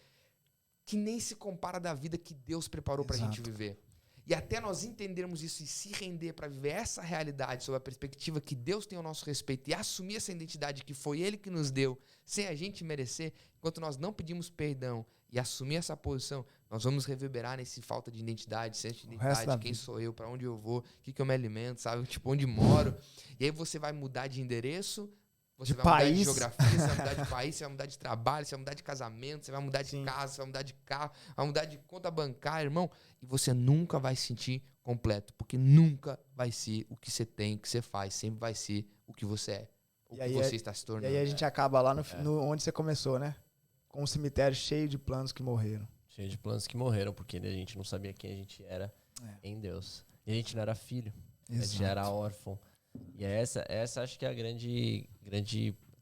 que nem se compara da vida que Deus preparou pra gente viver. E até nós entendermos isso e se render para viver essa realidade sob a perspectiva que Deus tem ao nosso respeito e assumir essa identidade que foi Ele que nos deu, sem a gente merecer, enquanto nós não pedimos perdão e assumir essa posição, nós vamos reverberar nesse falta de identidade, senso de identidade, quem sou eu, para onde eu vou, o que eu me alimento, sabe, tipo, onde moro. E aí você vai mudar de endereço, você vai mudar de geografia, você vai mudar de país, você vai mudar de trabalho, você vai mudar de casamento, você vai mudar de casa, você vai mudar de carro, vai mudar de conta bancária, irmão. E você nunca vai se sentir completo, porque nunca vai ser o que você tem, o que você faz, sempre vai ser o que você é, o que você está se tornando. E aí a gente acaba lá no onde você começou, né? Com um cemitério cheio de planos que morreram. Cheio de planos que morreram, porque a gente não sabia quem a gente era em Deus. E a gente não era filho, a gente era órfão. E essa acho que é a grande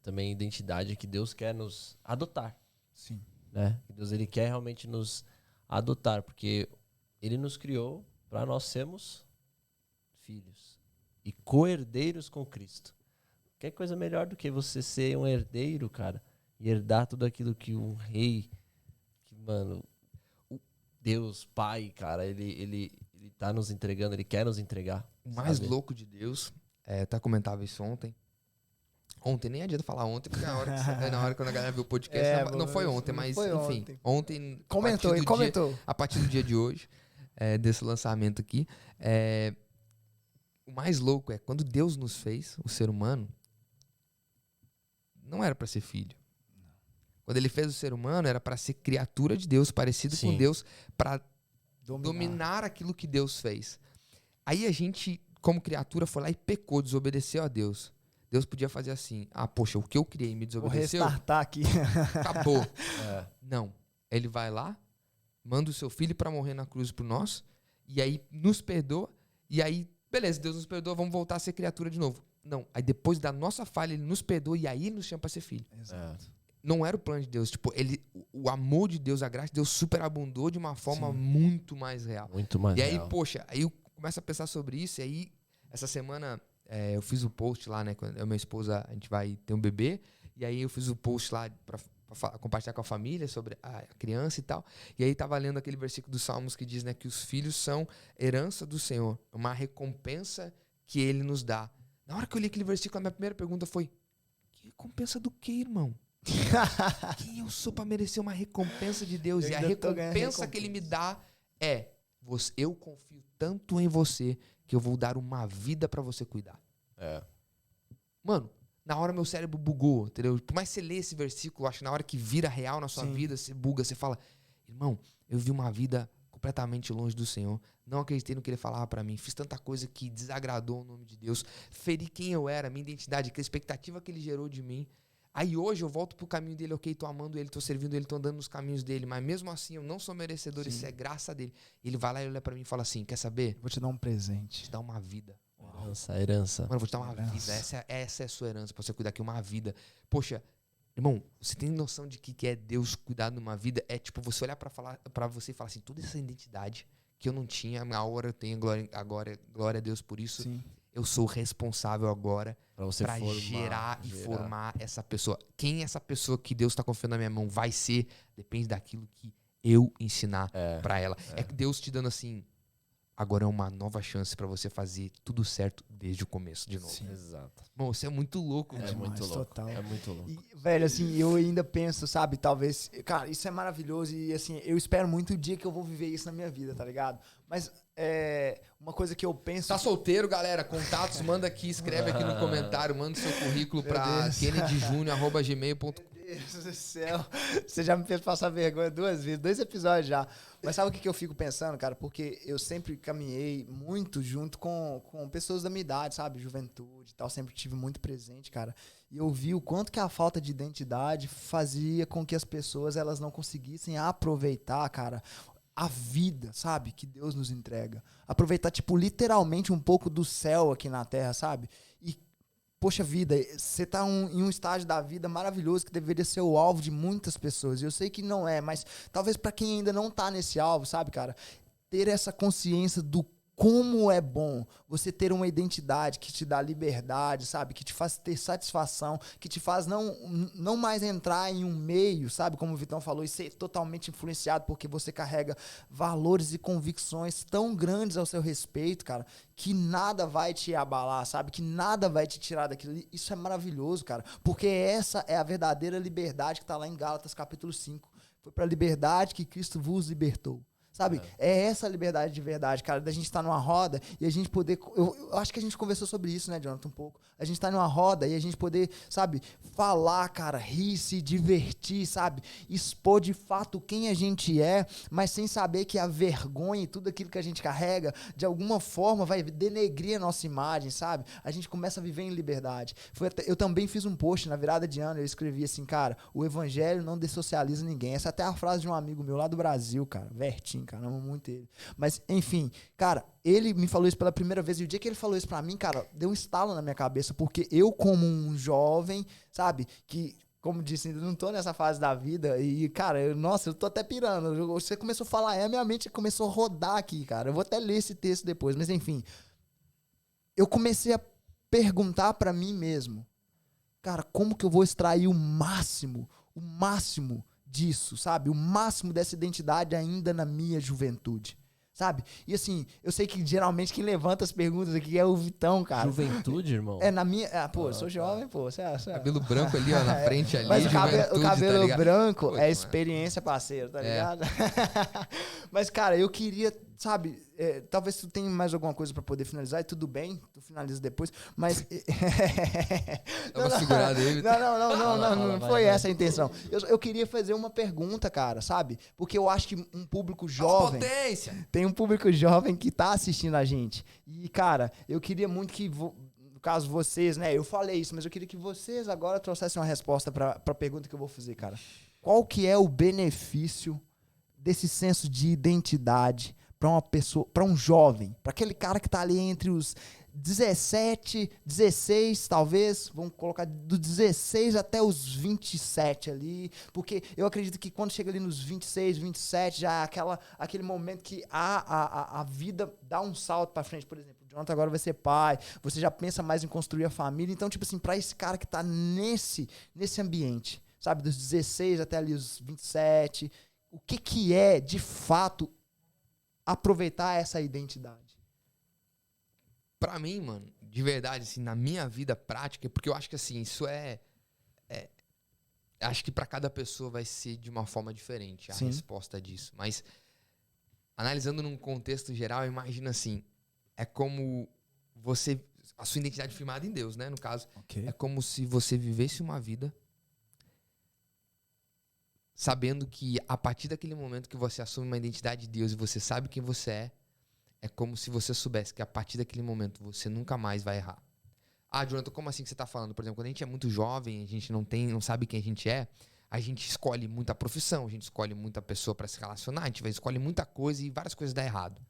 também identidade que Deus quer nos adotar. Sim. Né? Deus ele quer realmente nos adotar, porque Ele nos criou para nós sermos filhos e co-herdeiros com Cristo. Quer coisa melhor do que você ser um herdeiro, cara, e herdar tudo aquilo que um rei, que, mano, o Deus, Pai, cara, ele tá nos entregando, Ele quer nos entregar. O mais louco de Deus... até comentava isso ontem. Ontem, nem adianta falar ontem, porque na hora quando a galera viu o podcast, não foi ontem, mas foi enfim. Ontem comentou. A partir do dia de hoje, desse lançamento aqui, o mais louco é, quando Deus nos fez, o ser humano, não era para ser filho. Quando ele fez o ser humano, era para ser criatura de Deus, parecido com Deus, para dominar aquilo que Deus fez. Aí a gente, como criatura, foi lá e pecou, desobedeceu a Deus. Deus podia fazer assim, poxa, o que eu criei me desobedeceu. Vou restartar aqui. Acabou. Não. Ele vai lá, manda o seu filho para morrer na cruz por nós, e aí nos perdoa, e aí, beleza, Deus nos perdoa, vamos voltar a ser criatura de novo. Não. Aí depois da nossa falha, ele nos perdoa, e aí ele nos chama para ser filho. Exato. Não era o plano de Deus. Tipo, o amor de Deus, a graça de Deus superabundou de uma forma muito mais real. Muito mais real. E aí, poxa, aí eu começo a pensar sobre isso. E aí, essa semana, eu fiz o post lá, né? Quando eu e minha esposa, a gente vai ter um bebê. E aí eu fiz o post lá pra compartilhar com a família sobre a criança e tal. E aí tava lendo aquele versículo dos Salmos que diz, né? Que os filhos são herança do Senhor. Uma recompensa que Ele nos dá. Na hora que eu li aquele versículo, a minha primeira pergunta foi: que recompensa do quê, irmão? Quem eu sou para merecer uma recompensa de Deus? E a recompensa que Ele me dá é: eu confio tanto em você que eu vou dar uma vida para você cuidar. Mano, na hora meu cérebro bugou, entendeu? Por mais que você lê esse versículo, acho que na hora que vira real na sua vida, você buga, você fala: irmão, eu vi uma vida completamente longe do Senhor, não acreditei no que Ele falava para mim, fiz tanta coisa que desagradou o nome de Deus, feri quem eu era, minha identidade, a expectativa que Ele gerou de mim. Aí hoje eu volto pro caminho dele, ok, tô amando ele, tô servindo ele, tô andando nos caminhos dele, mas mesmo assim eu não sou merecedor, isso é graça dele. Ele vai lá e olha pra mim e fala assim: quer saber? Vou te dar um presente. Vou te dar uma vida. Herança. Mano, eu vou te dar uma vida. Essa é a sua herança, pra você cuidar aqui, uma vida. Poxa, irmão, você tem noção de que é Deus cuidar de uma vida? É tipo você olhar pra você e falar assim: toda essa identidade que eu não tinha, agora eu tenho, glória a Deus por isso. Sim. Eu sou responsável agora para gerar e formar essa pessoa. Quem essa pessoa que Deus está confiando na minha mão vai ser, depende daquilo que eu ensinar para ela. É que Deus te dando assim, agora é uma nova chance para você fazer tudo certo desde o começo de novo. Sim. Exato. Bom, você é muito louco. É muito louco. Total. É muito louco. E, velho, assim, eu ainda penso, sabe, talvez... Cara, isso é maravilhoso e, assim, eu espero muito o dia que eu vou viver isso na minha vida, tá ligado? Mas, uma coisa que eu penso... Tá solteiro, galera? Contatos, manda aqui, escreve aqui no comentário, manda seu currículo pra kennedjunior@gmail.com. Meu Deus do céu, você já me fez passar vergonha 2 vezes, 2 episódios já. Mas sabe o que eu fico pensando, cara? Porque eu sempre caminhei muito junto com pessoas da minha idade, sabe? Juventude e tal, sempre tive muito presente, cara. E eu vi o quanto que a falta de identidade fazia com que as pessoas elas não conseguissem aproveitar, cara, a vida, sabe? Que Deus nos entrega. Aproveitar, tipo, literalmente um pouco do céu aqui na terra, sabe? E poxa vida, você tá em um estágio da vida maravilhoso que deveria ser o alvo de muitas pessoas. E eu sei que não é, mas talvez para quem ainda não tá nesse alvo, sabe, cara? Ter essa consciência do como é bom você ter uma identidade que te dá liberdade, sabe? Que te faz ter satisfação, que te faz não mais entrar em um meio, sabe? Como o Vitão falou, e ser totalmente influenciado porque você carrega valores e convicções tão grandes ao seu respeito, cara, que nada vai te abalar, sabe? Que nada vai te tirar daquilo. Isso é maravilhoso, cara, porque essa é a verdadeira liberdade que tá lá em Gálatas capítulo 5. Foi pra liberdade que Cristo vos libertou. Sabe? É essa liberdade de verdade, cara, da gente estar numa roda e a gente poder... Eu acho que a gente conversou sobre isso, né, Jonathan, um pouco. A gente tá numa roda e a gente poder, sabe, falar, cara, rir, se divertir, sabe? Expor de fato quem a gente é, mas sem saber que a vergonha e tudo aquilo que a gente carrega, de alguma forma, vai denegrir a nossa imagem, sabe? A gente começa a viver em liberdade. Eu também fiz um post na virada de ano, eu escrevi assim, cara, o evangelho não dessocializa ninguém. Essa é até a frase de um amigo meu lá do Brasil, cara, Vertinho, cara, amo muito ele. Mas, enfim, cara, ele me falou isso pela primeira vez, e o dia que ele falou isso pra mim, cara, deu um estalo na minha cabeça, porque eu, como um jovem, sabe, que, como disse, não tô nessa fase da vida, e, cara, eu tô até pirando. Você começou a falar, minha mente começou a rodar aqui, cara. Eu vou até ler esse texto depois, mas, enfim, eu comecei a perguntar pra mim mesmo, cara, como que eu vou extrair o máximo disso, sabe? O máximo dessa identidade ainda na minha juventude, sabe? E assim, eu sei que geralmente quem levanta as perguntas aqui é o Vitão, cara. Juventude, irmão? É na minha... eu sou jovem, pô. Cabelo branco ali, ó, na frente ali. Mas o cabelo tá branco Pô, é experiência, parceiro, tá ligado? Mas, cara, eu queria sabe, talvez tu tenha mais alguma coisa pra poder finalizar e tudo bem, tu finaliza depois, mas... Dá uma segurada aí. Não foi essa a intenção. Eu queria fazer uma pergunta, cara, sabe? Porque eu acho que um público jovem... Potência! Tem um público jovem que tá assistindo a gente. E, cara, eu queria muito que... No caso, vocês, né? Eu falei isso, mas eu queria que vocês agora trouxessem uma resposta pra pergunta que eu vou fazer, cara. Qual que é o benefício desse senso de identidade para uma pessoa, para um jovem, para aquele cara que tá ali entre os 17, 16, talvez, vamos colocar do 16 até os 27 ali, porque eu acredito que quando chega ali nos 26, 27, já é aquele momento que a vida dá um salto para frente, por exemplo. O Jonathan agora vai ser pai, você já pensa mais em construir a família, então, tipo assim, para esse cara que tá nesse ambiente, sabe, dos 16 até ali os 27, o que é, de fato, aproveitar essa identidade? Pra mim, mano, de verdade, assim, na minha vida prática, porque eu acho que, assim, isso acho que pra cada pessoa vai ser de uma forma diferente a resposta disso. Mas, analisando num contexto geral, imagina assim, é como a sua identidade firmada em Deus, né, no caso. Okay. É como se você vivesse uma vida sabendo que a partir daquele momento que você assume uma identidade de Deus e você sabe quem você é como se você soubesse que a partir daquele momento você nunca mais vai errar. Ah, Jonathan, como assim que você está falando? Por exemplo, quando a gente é muito jovem, a gente não sabe quem a gente escolhe muita profissão, a gente escolhe muita pessoa para se relacionar, a gente escolhe muita coisa e várias coisas dão errado.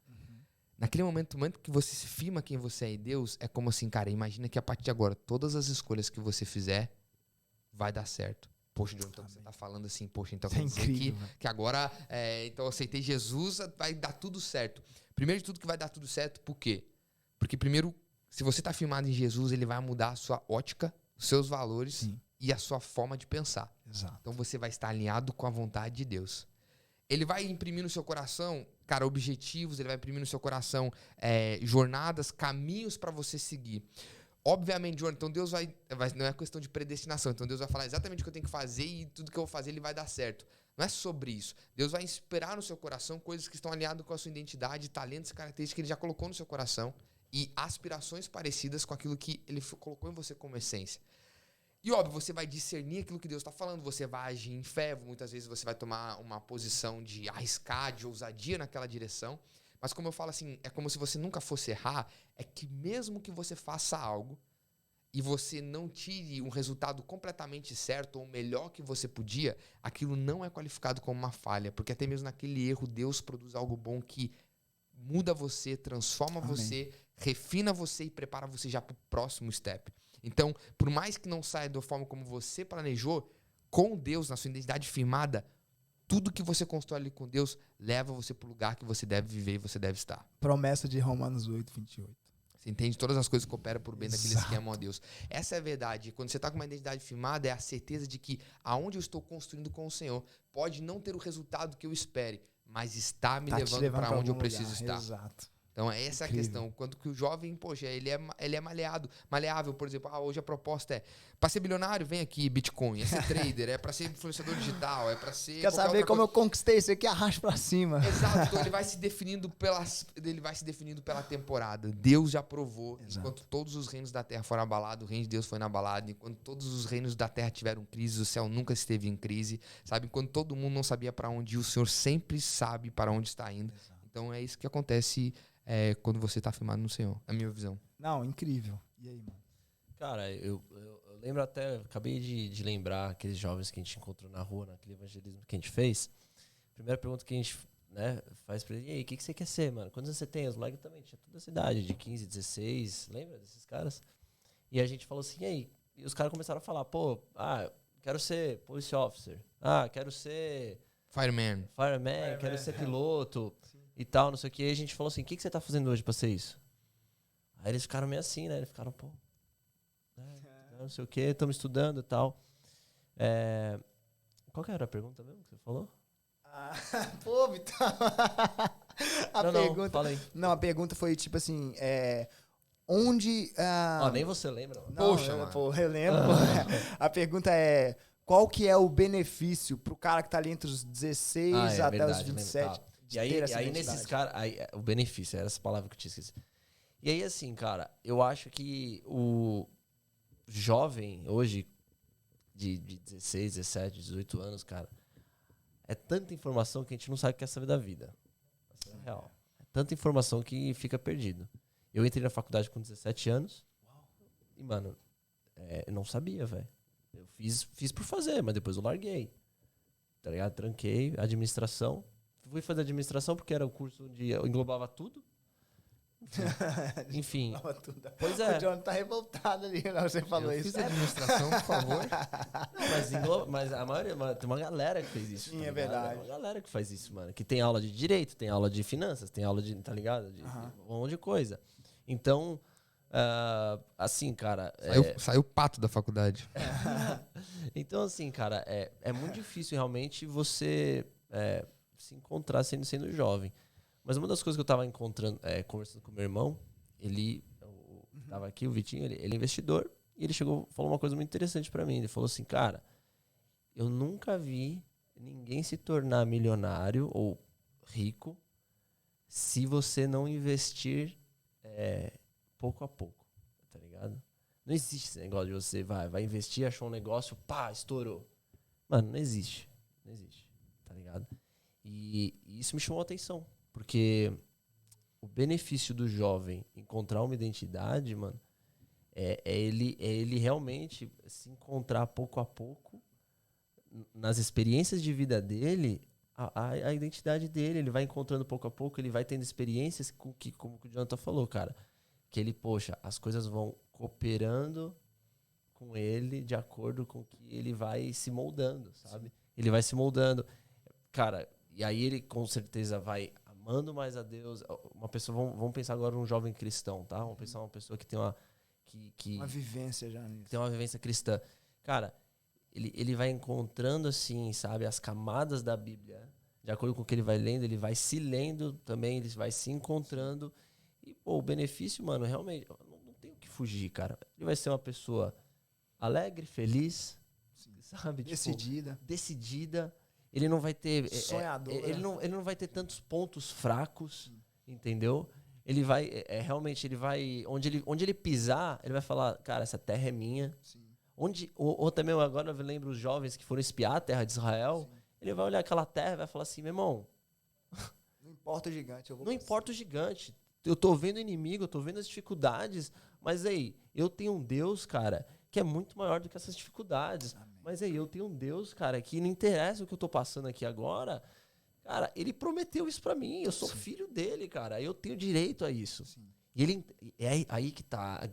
Naquele momento que você se firma quem você é em Deus, é como assim, cara, imagina que a partir de agora, todas as escolhas que você fizer, vai dar certo. Poxa, Jonathan, você tá falando assim, poxa, então quer dizer que agora, então eu aceitei Jesus, vai dar tudo certo. Primeiro de tudo que vai dar tudo certo, por quê? Porque primeiro, se você tá firmado em Jesus, ele vai mudar a sua ótica, os seus valores e a sua forma de pensar. Exato. Então você vai estar alinhado com a vontade de Deus. Ele vai imprimir no seu coração, cara, objetivos, ele vai imprimir no seu coração jornadas, caminhos para você seguir. Obviamente, Jonathan, então Deus não é questão de predestinação, então Deus vai falar exatamente o que eu tenho que fazer e tudo que eu vou fazer ele vai dar certo. Não é sobre isso. Deus vai inspirar no seu coração coisas que estão alinhadas com a sua identidade, talentos e características que ele já colocou no seu coração e aspirações parecidas com aquilo que ele colocou em você como essência. E óbvio, você vai discernir aquilo que Deus está falando, você vai agir em fé, muitas vezes você vai tomar uma posição de arriscar, de ousadia naquela direção. Mas como eu falo assim, é como se você nunca fosse errar, é que mesmo que você faça algo e você não tire um resultado completamente certo ou melhor que você podia, aquilo não é qualificado como uma falha, porque até mesmo naquele erro Deus produz algo bom que muda você, transforma você, refina você e prepara você já para o próximo step. Então, por mais que não saia da forma como você planejou, com Deus, na sua identidade firmada, tudo que você constrói ali com Deus leva você para o lugar que você deve viver e você deve estar. Promessa de Romanos 8, 28. Você entende? Todas as coisas que cooperam por bem daqueles que amam a Deus. Essa é a verdade. Quando você está com uma identidade firmada, é a certeza de que aonde eu estou construindo com o Senhor pode não ter o resultado que eu espere, mas está me levando para onde eu preciso estar. Exato. Então, essa é a questão. Quando que o jovem, poxa, ele é maleável, por exemplo, hoje a proposta é, para ser bilionário, vem aqui, Bitcoin, é ser trader, é para ser influenciador digital, é para ser... Quer saber como eu conquistei isso aqui? Arrasto para cima. Exato, então ele vai se definindo pela temporada. Deus já provou, enquanto todos os reinos da terra foram abalados, o reino de Deus foi inabalado, enquanto todos os reinos da terra tiveram crise, o céu nunca esteve em crise, sabe? Enquanto todo mundo não sabia para onde ir, o Senhor sempre sabe para onde está indo. Então é isso que acontece... quando você tá firmado no Senhor, a minha visão. Não, incrível. E aí, mano? Cara, eu lembro até, acabei de lembrar aqueles jovens que a gente encontrou na rua, naquele evangelismo que a gente fez. Primeira pergunta que a gente faz pra ele, e aí, o que você quer ser, mano? Quantos anos você tem? Os moleques também tinha toda essa idade, de 15, 16, lembra desses caras? E a gente falou assim, e aí? E os caras começaram a falar, quero ser police officer, quero ser... Fireman, quero ser piloto... E tal, não sei o que. E a gente falou assim, o que você tá fazendo hoje pra ser isso? Aí eles ficaram meio assim, né? Eles ficaram, não sei o que, estamos estudando e tal. Qual que era a pergunta mesmo que você falou? Vitão. Fala aí. Não, a pergunta foi tipo assim, onde... nem você lembra. Poxa, mano. Eu lembro. A pergunta é, qual que é o benefício pro cara que tá ali entre os 16 até os 27... E aí, ter essa aí identidade. nesses caras... O benefício, era essa palavra que eu tinha esquecido. E aí, assim, cara, eu acho que o jovem hoje, de 16, 17, 18 anos, cara, é tanta informação que a gente não sabe o que quer saber da vida. Essa é a real. É tanta informação que fica perdido. Eu entrei na faculdade com 17 anos e, mano, eu não sabia, velho. Eu fiz por fazer, mas depois eu larguei. Tá ligado? Tranquei administração. Fui fazer administração porque era o curso onde eu englobava tudo. Enfim. Pois é. O John tá revoltado ali, não, você falou Eu isso. fiz administração, por favor. Não, mas a maioria, mano, tem uma galera que fez isso. Sim, tá é ligado? verdade. Tem uma galera que faz isso, mano. Que tem aula de direito, tem aula de finanças, tem aula de, tá ligado? De um monte de coisa. Então, assim, cara... Saiu o pato da faculdade. Então, assim, cara, é muito difícil realmente você se encontrar sendo jovem. Mas uma das coisas que eu tava encontrando, conversando com meu irmão, ele tava aqui, o Vitinho, ele é investidor, e ele falou uma coisa muito interessante pra mim. Ele falou assim, cara, eu nunca vi ninguém se tornar milionário ou rico se você não investir pouco a pouco, tá ligado? Não existe esse negócio de você vai investir, achou um negócio, pá, estourou. Mano, não existe. Não existe, tá ligado? E isso me chamou a atenção, porque o benefício do jovem encontrar uma identidade, mano, é ele realmente se encontrar pouco a pouco nas experiências de vida dele, a identidade dele. Ele vai encontrando pouco a pouco, ele vai tendo experiências como o Jonathan falou, cara, que ele, poxa, as coisas vão cooperando com ele de acordo com que ele vai se moldando, sabe? Ele vai se moldando. Cara, e aí ele com certeza vai amando mais a Deus. Uma pessoa, vamos pensar agora num jovem cristão, tá? Vamos pensar uma pessoa que tem uma vivência já nisso. Tem uma vivência cristã. Cara, ele vai encontrando, assim, sabe, as camadas da Bíblia. De acordo com o que ele vai lendo, ele vai se lendo também, ele vai se encontrando. E, pô, o benefício, mano, realmente, não tem o que fugir, cara. Ele vai ser uma pessoa alegre, feliz, sabe? Decidida. Ele não vai ter... Sonhador. Ele não vai ter tantos pontos fracos, entendeu? Ele vai... realmente, ele vai... Onde ele pisar, ele vai falar, cara, essa terra é minha. Sim. Ou também, agora eu lembro os jovens que foram espiar a terra de Israel. Sim. Ele vai olhar aquela terra e vai falar assim, meu irmão... Não importa o gigante. Não importa o gigante. Eu tô vendo o inimigo, eu tô vendo as dificuldades, mas aí, eu tenho um Deus, cara, que é muito maior do que essas dificuldades. Amém. Mas aí, eu tenho um Deus, cara, que não interessa o que eu tô passando aqui agora, cara, ele prometeu isso pra mim, eu sou filho dele, cara, eu tenho direito a isso. Sim. E ele, é aí que tá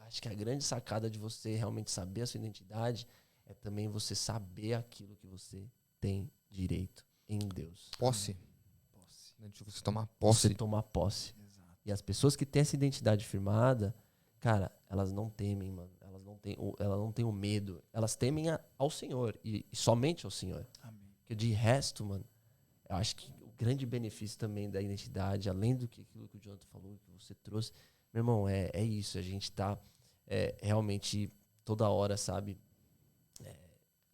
acho que a grande sacada de você realmente saber a sua identidade é também você saber aquilo que você tem direito em Deus. Posse. De você tomar posse. Você tomar posse. Exato. E as pessoas que têm essa identidade firmada, cara, elas não temem, mano. Elas não têm o medo. Elas temem ao Senhor. E somente ao Senhor. Amém. Porque de resto, mano, eu acho que o grande benefício também da identidade, além do que aquilo que o Jonathan falou, que você trouxe, meu irmão, é isso. A gente tá realmente toda hora, sabe,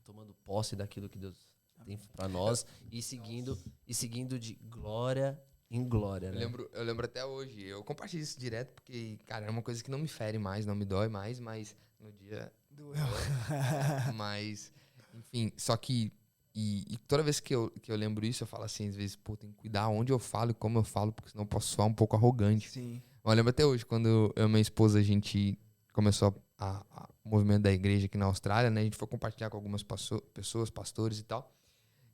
tomando posse daquilo que Deus tem pra nós e seguindo de glória em glória, né? Eu lembro até hoje. Eu compartilho isso direto porque, cara, é uma coisa que não me fere mais, não me dói mais, mas no dia... Doeu. Mas, enfim, só que... E toda vez que eu lembro isso, eu falo assim, às vezes, pô, tem que cuidar onde eu falo e como eu falo, porque senão eu posso soar um pouco arrogante. Sim. Eu lembro até hoje, quando eu e minha esposa, a gente começou o movimento da igreja aqui na Austrália, né? A gente foi compartilhar com algumas pessoas, pastores e tal.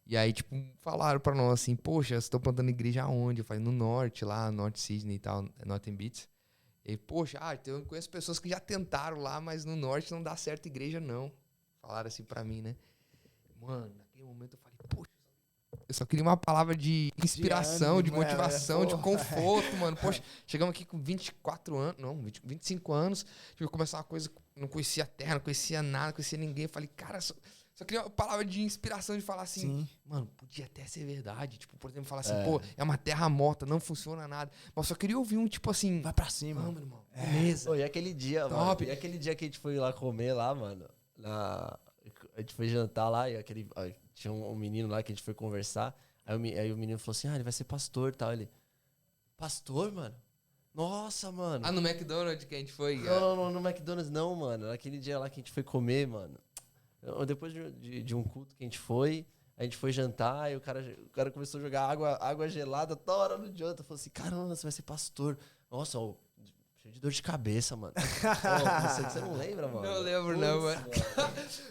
E aí, tipo, falaram pra nós assim, poxa, vocês estão plantando igreja aonde? Eu falei, no norte, lá, North Sydney e tal, Northern Beaches. E, poxa, eu conheço pessoas que já tentaram lá, mas no norte não dá certo igreja, não. Falaram assim pra mim, né? Mano, naquele momento eu falei, poxa, eu só queria uma palavra de inspiração, de motivação, de conforto, mano. Poxa, chegamos aqui com 24 anos, não, 25 anos, tive que começar uma coisa, não conhecia a terra, não conhecia nada, não conhecia ninguém. Eu falei, cara, só queria uma palavra de inspiração, de falar assim, sim, mano, podia até ser verdade. Tipo, por exemplo, falar assim, pô, é uma terra morta, não funciona nada. Mas só queria ouvir um tipo assim, vai pra cima. Vamos, irmão. Beleza. E aquele dia, mano, e aquele dia que a gente foi lá comer lá, mano, a gente foi jantar lá e tinha um menino lá que a gente foi conversar. Aí o menino falou assim, ele vai ser pastor e tal. Ele, pastor, mano? Nossa, mano. Ah, no McDonald's que a gente foi? Não, no McDonald's não, mano. Naquele dia lá que a gente foi comer, mano. Depois de um culto que a gente foi jantar e o cara começou a jogar água gelada toda hora no janta. Falou assim, caramba, você vai ser pastor. Nossa, cheio de dor de cabeça, mano. Você não lembra, mano? Não lembro, não, mano.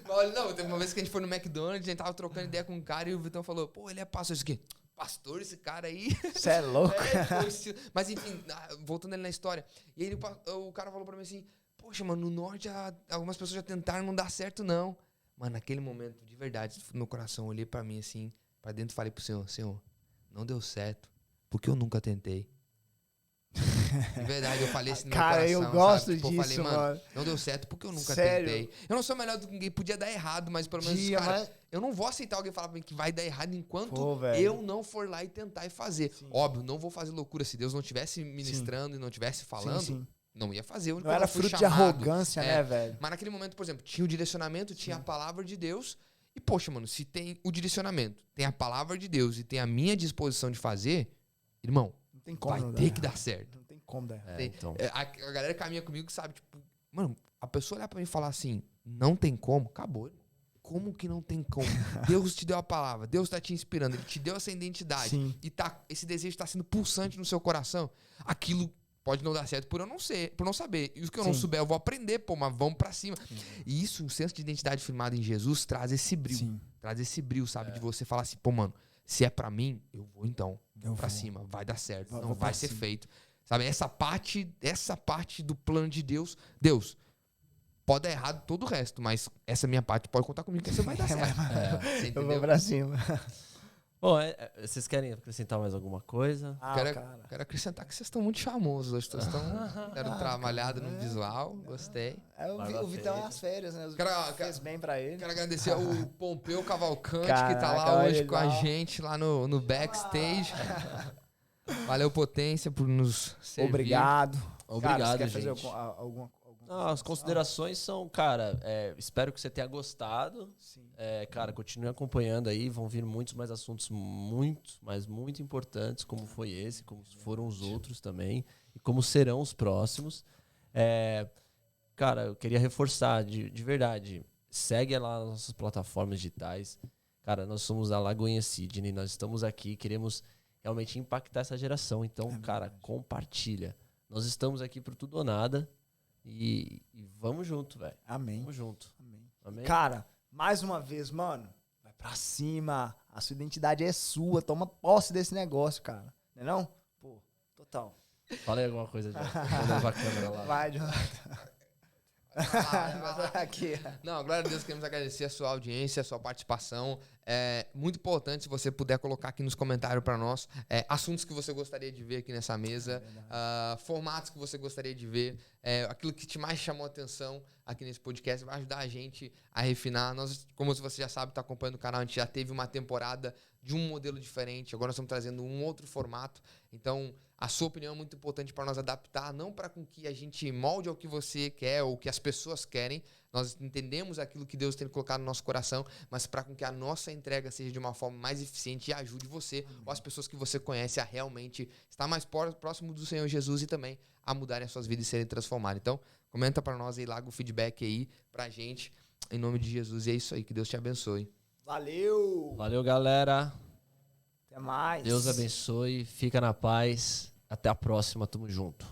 Mas olha, não, teve uma vez que a gente foi no McDonald's, a gente tava trocando ideia com um cara e o Vitão falou, pô, ele é pastor. Isso aqui, pastor, esse cara aí? Você é louco? Mas enfim, voltando ali na história. E aí o cara falou pra mim assim, poxa, mano, no norte algumas pessoas já tentaram, não dá certo, não. Mano, naquele momento, de verdade, no meu coração, eu olhei pra mim assim, pra dentro e falei pro Senhor, não deu certo, porque eu nunca tentei. De verdade, eu falei assim no meu coração. Cara, eu gosto sabe? Tipo, disso, eu falei, mano, não deu certo porque eu nunca Sério? tentei. Eu não sou melhor do que ninguém, podia dar errado, mas pelo menos, cara, eu não vou aceitar alguém falar pra mim que vai dar errado enquanto eu não for lá e tentar e fazer. Sim. Óbvio, não vou fazer loucura. Se Deus não estivesse ministrando e não estivesse falando, não ia fazer. Não era fruto de arrogância, né, velho? Mas naquele momento, por exemplo, tinha o direcionamento, tinha a palavra de Deus. E, poxa, mano, se tem o direcionamento, tem a palavra de Deus e tem a minha disposição de fazer, irmão, Não tem como vai ter que dar certo. Não tem como dar errado. Então. A galera caminha comigo, sabe? Tipo, mano, a pessoa olhar pra mim e falar assim, não tem como, acabou. Irmão. Como que não tem como? Deus te deu a palavra, Deus tá te inspirando, Ele te deu essa identidade. Sim. E esse desejo tá sendo pulsante no seu coração. Aquilo pode não dar certo por eu não saber. E o que eu não souber, eu vou aprender, pô, mas vamos pra cima. E isso, um senso de identidade firmado em Jesus, traz esse brilho. Sim. Traz esse brilho, sabe? De você falar assim, pô, mano, se é pra mim, eu vou então. Vou pra cima, vai dar certo. Não vai ser feito. Sabe, essa parte do plano de Deus, pode dar errado todo o resto, mas essa minha parte pode contar comigo que você vai dar certo. Você Eu vou entendeu? pra cima. Bom, vocês querem acrescentar mais alguma coisa? Quero acrescentar que vocês estão muito charmosos hoje. Vocês deram trabalhado no visual, gostei. O Vitão é as férias, né? Fez bem pra ele. Quero agradecer ao Pompeu Cavalcante, Caraca, que tá lá olha hoje ele com a gente, lá no backstage. Valeu, Potência, por nos servir. Obrigado. Obrigado, Cara, você quer gente. fazer alguma As considerações são, cara, espero que você tenha gostado. Sim. Cara, continue acompanhando aí, vão vir muitos mais assuntos muito importantes, como foi esse, como foram os outros também, e como serão os próximos. Cara, eu queria reforçar, de verdade, segue lá nas nossas plataformas digitais. Cara, nós somos a Lagoinha Sydney, nós estamos aqui, queremos realmente impactar essa geração. Então, cara, compartilha. Nós estamos aqui pro tudo ou nada. E vamos junto, velho. Amém. Vamos junto. Amém. Amém? Cara, mais uma vez, mano, vai pra cima. A sua identidade é sua. Toma posse desse negócio, cara. Não é não? Pô, total. Fala aí alguma coisa, já. Vou levar a câmera lá. Vai, Jonathan. Aqui. Não, glória a Deus, queremos agradecer a sua audiência, a sua participação. É muito importante se você puder colocar aqui nos comentários para nós assuntos que você gostaria de ver aqui nessa mesa, formatos que você gostaria de ver, aquilo que te mais chamou a atenção aqui nesse podcast, vai ajudar a gente a refinar. Nós, como você já sabe, está acompanhando o canal, a gente já teve uma temporada de um modelo diferente, agora nós estamos trazendo um outro formato. Então, a sua opinião é muito importante para nós adaptar, não para com que a gente molde ao que você quer ou que as pessoas querem. Nós entendemos aquilo que Deus tem colocado no nosso coração, mas para com que a nossa entrega seja de uma forma mais eficiente e ajude você ou as pessoas que você conhece a realmente estar mais próximo do Senhor Jesus e também a mudarem as suas vidas e serem transformadas. Então, comenta para nós aí, larga o feedback aí pra gente, em nome de Jesus. E é isso aí, que Deus te abençoe. Valeu. Valeu, galera. Até mais. Deus abençoe. Fica na paz. Até a próxima. Tamo junto.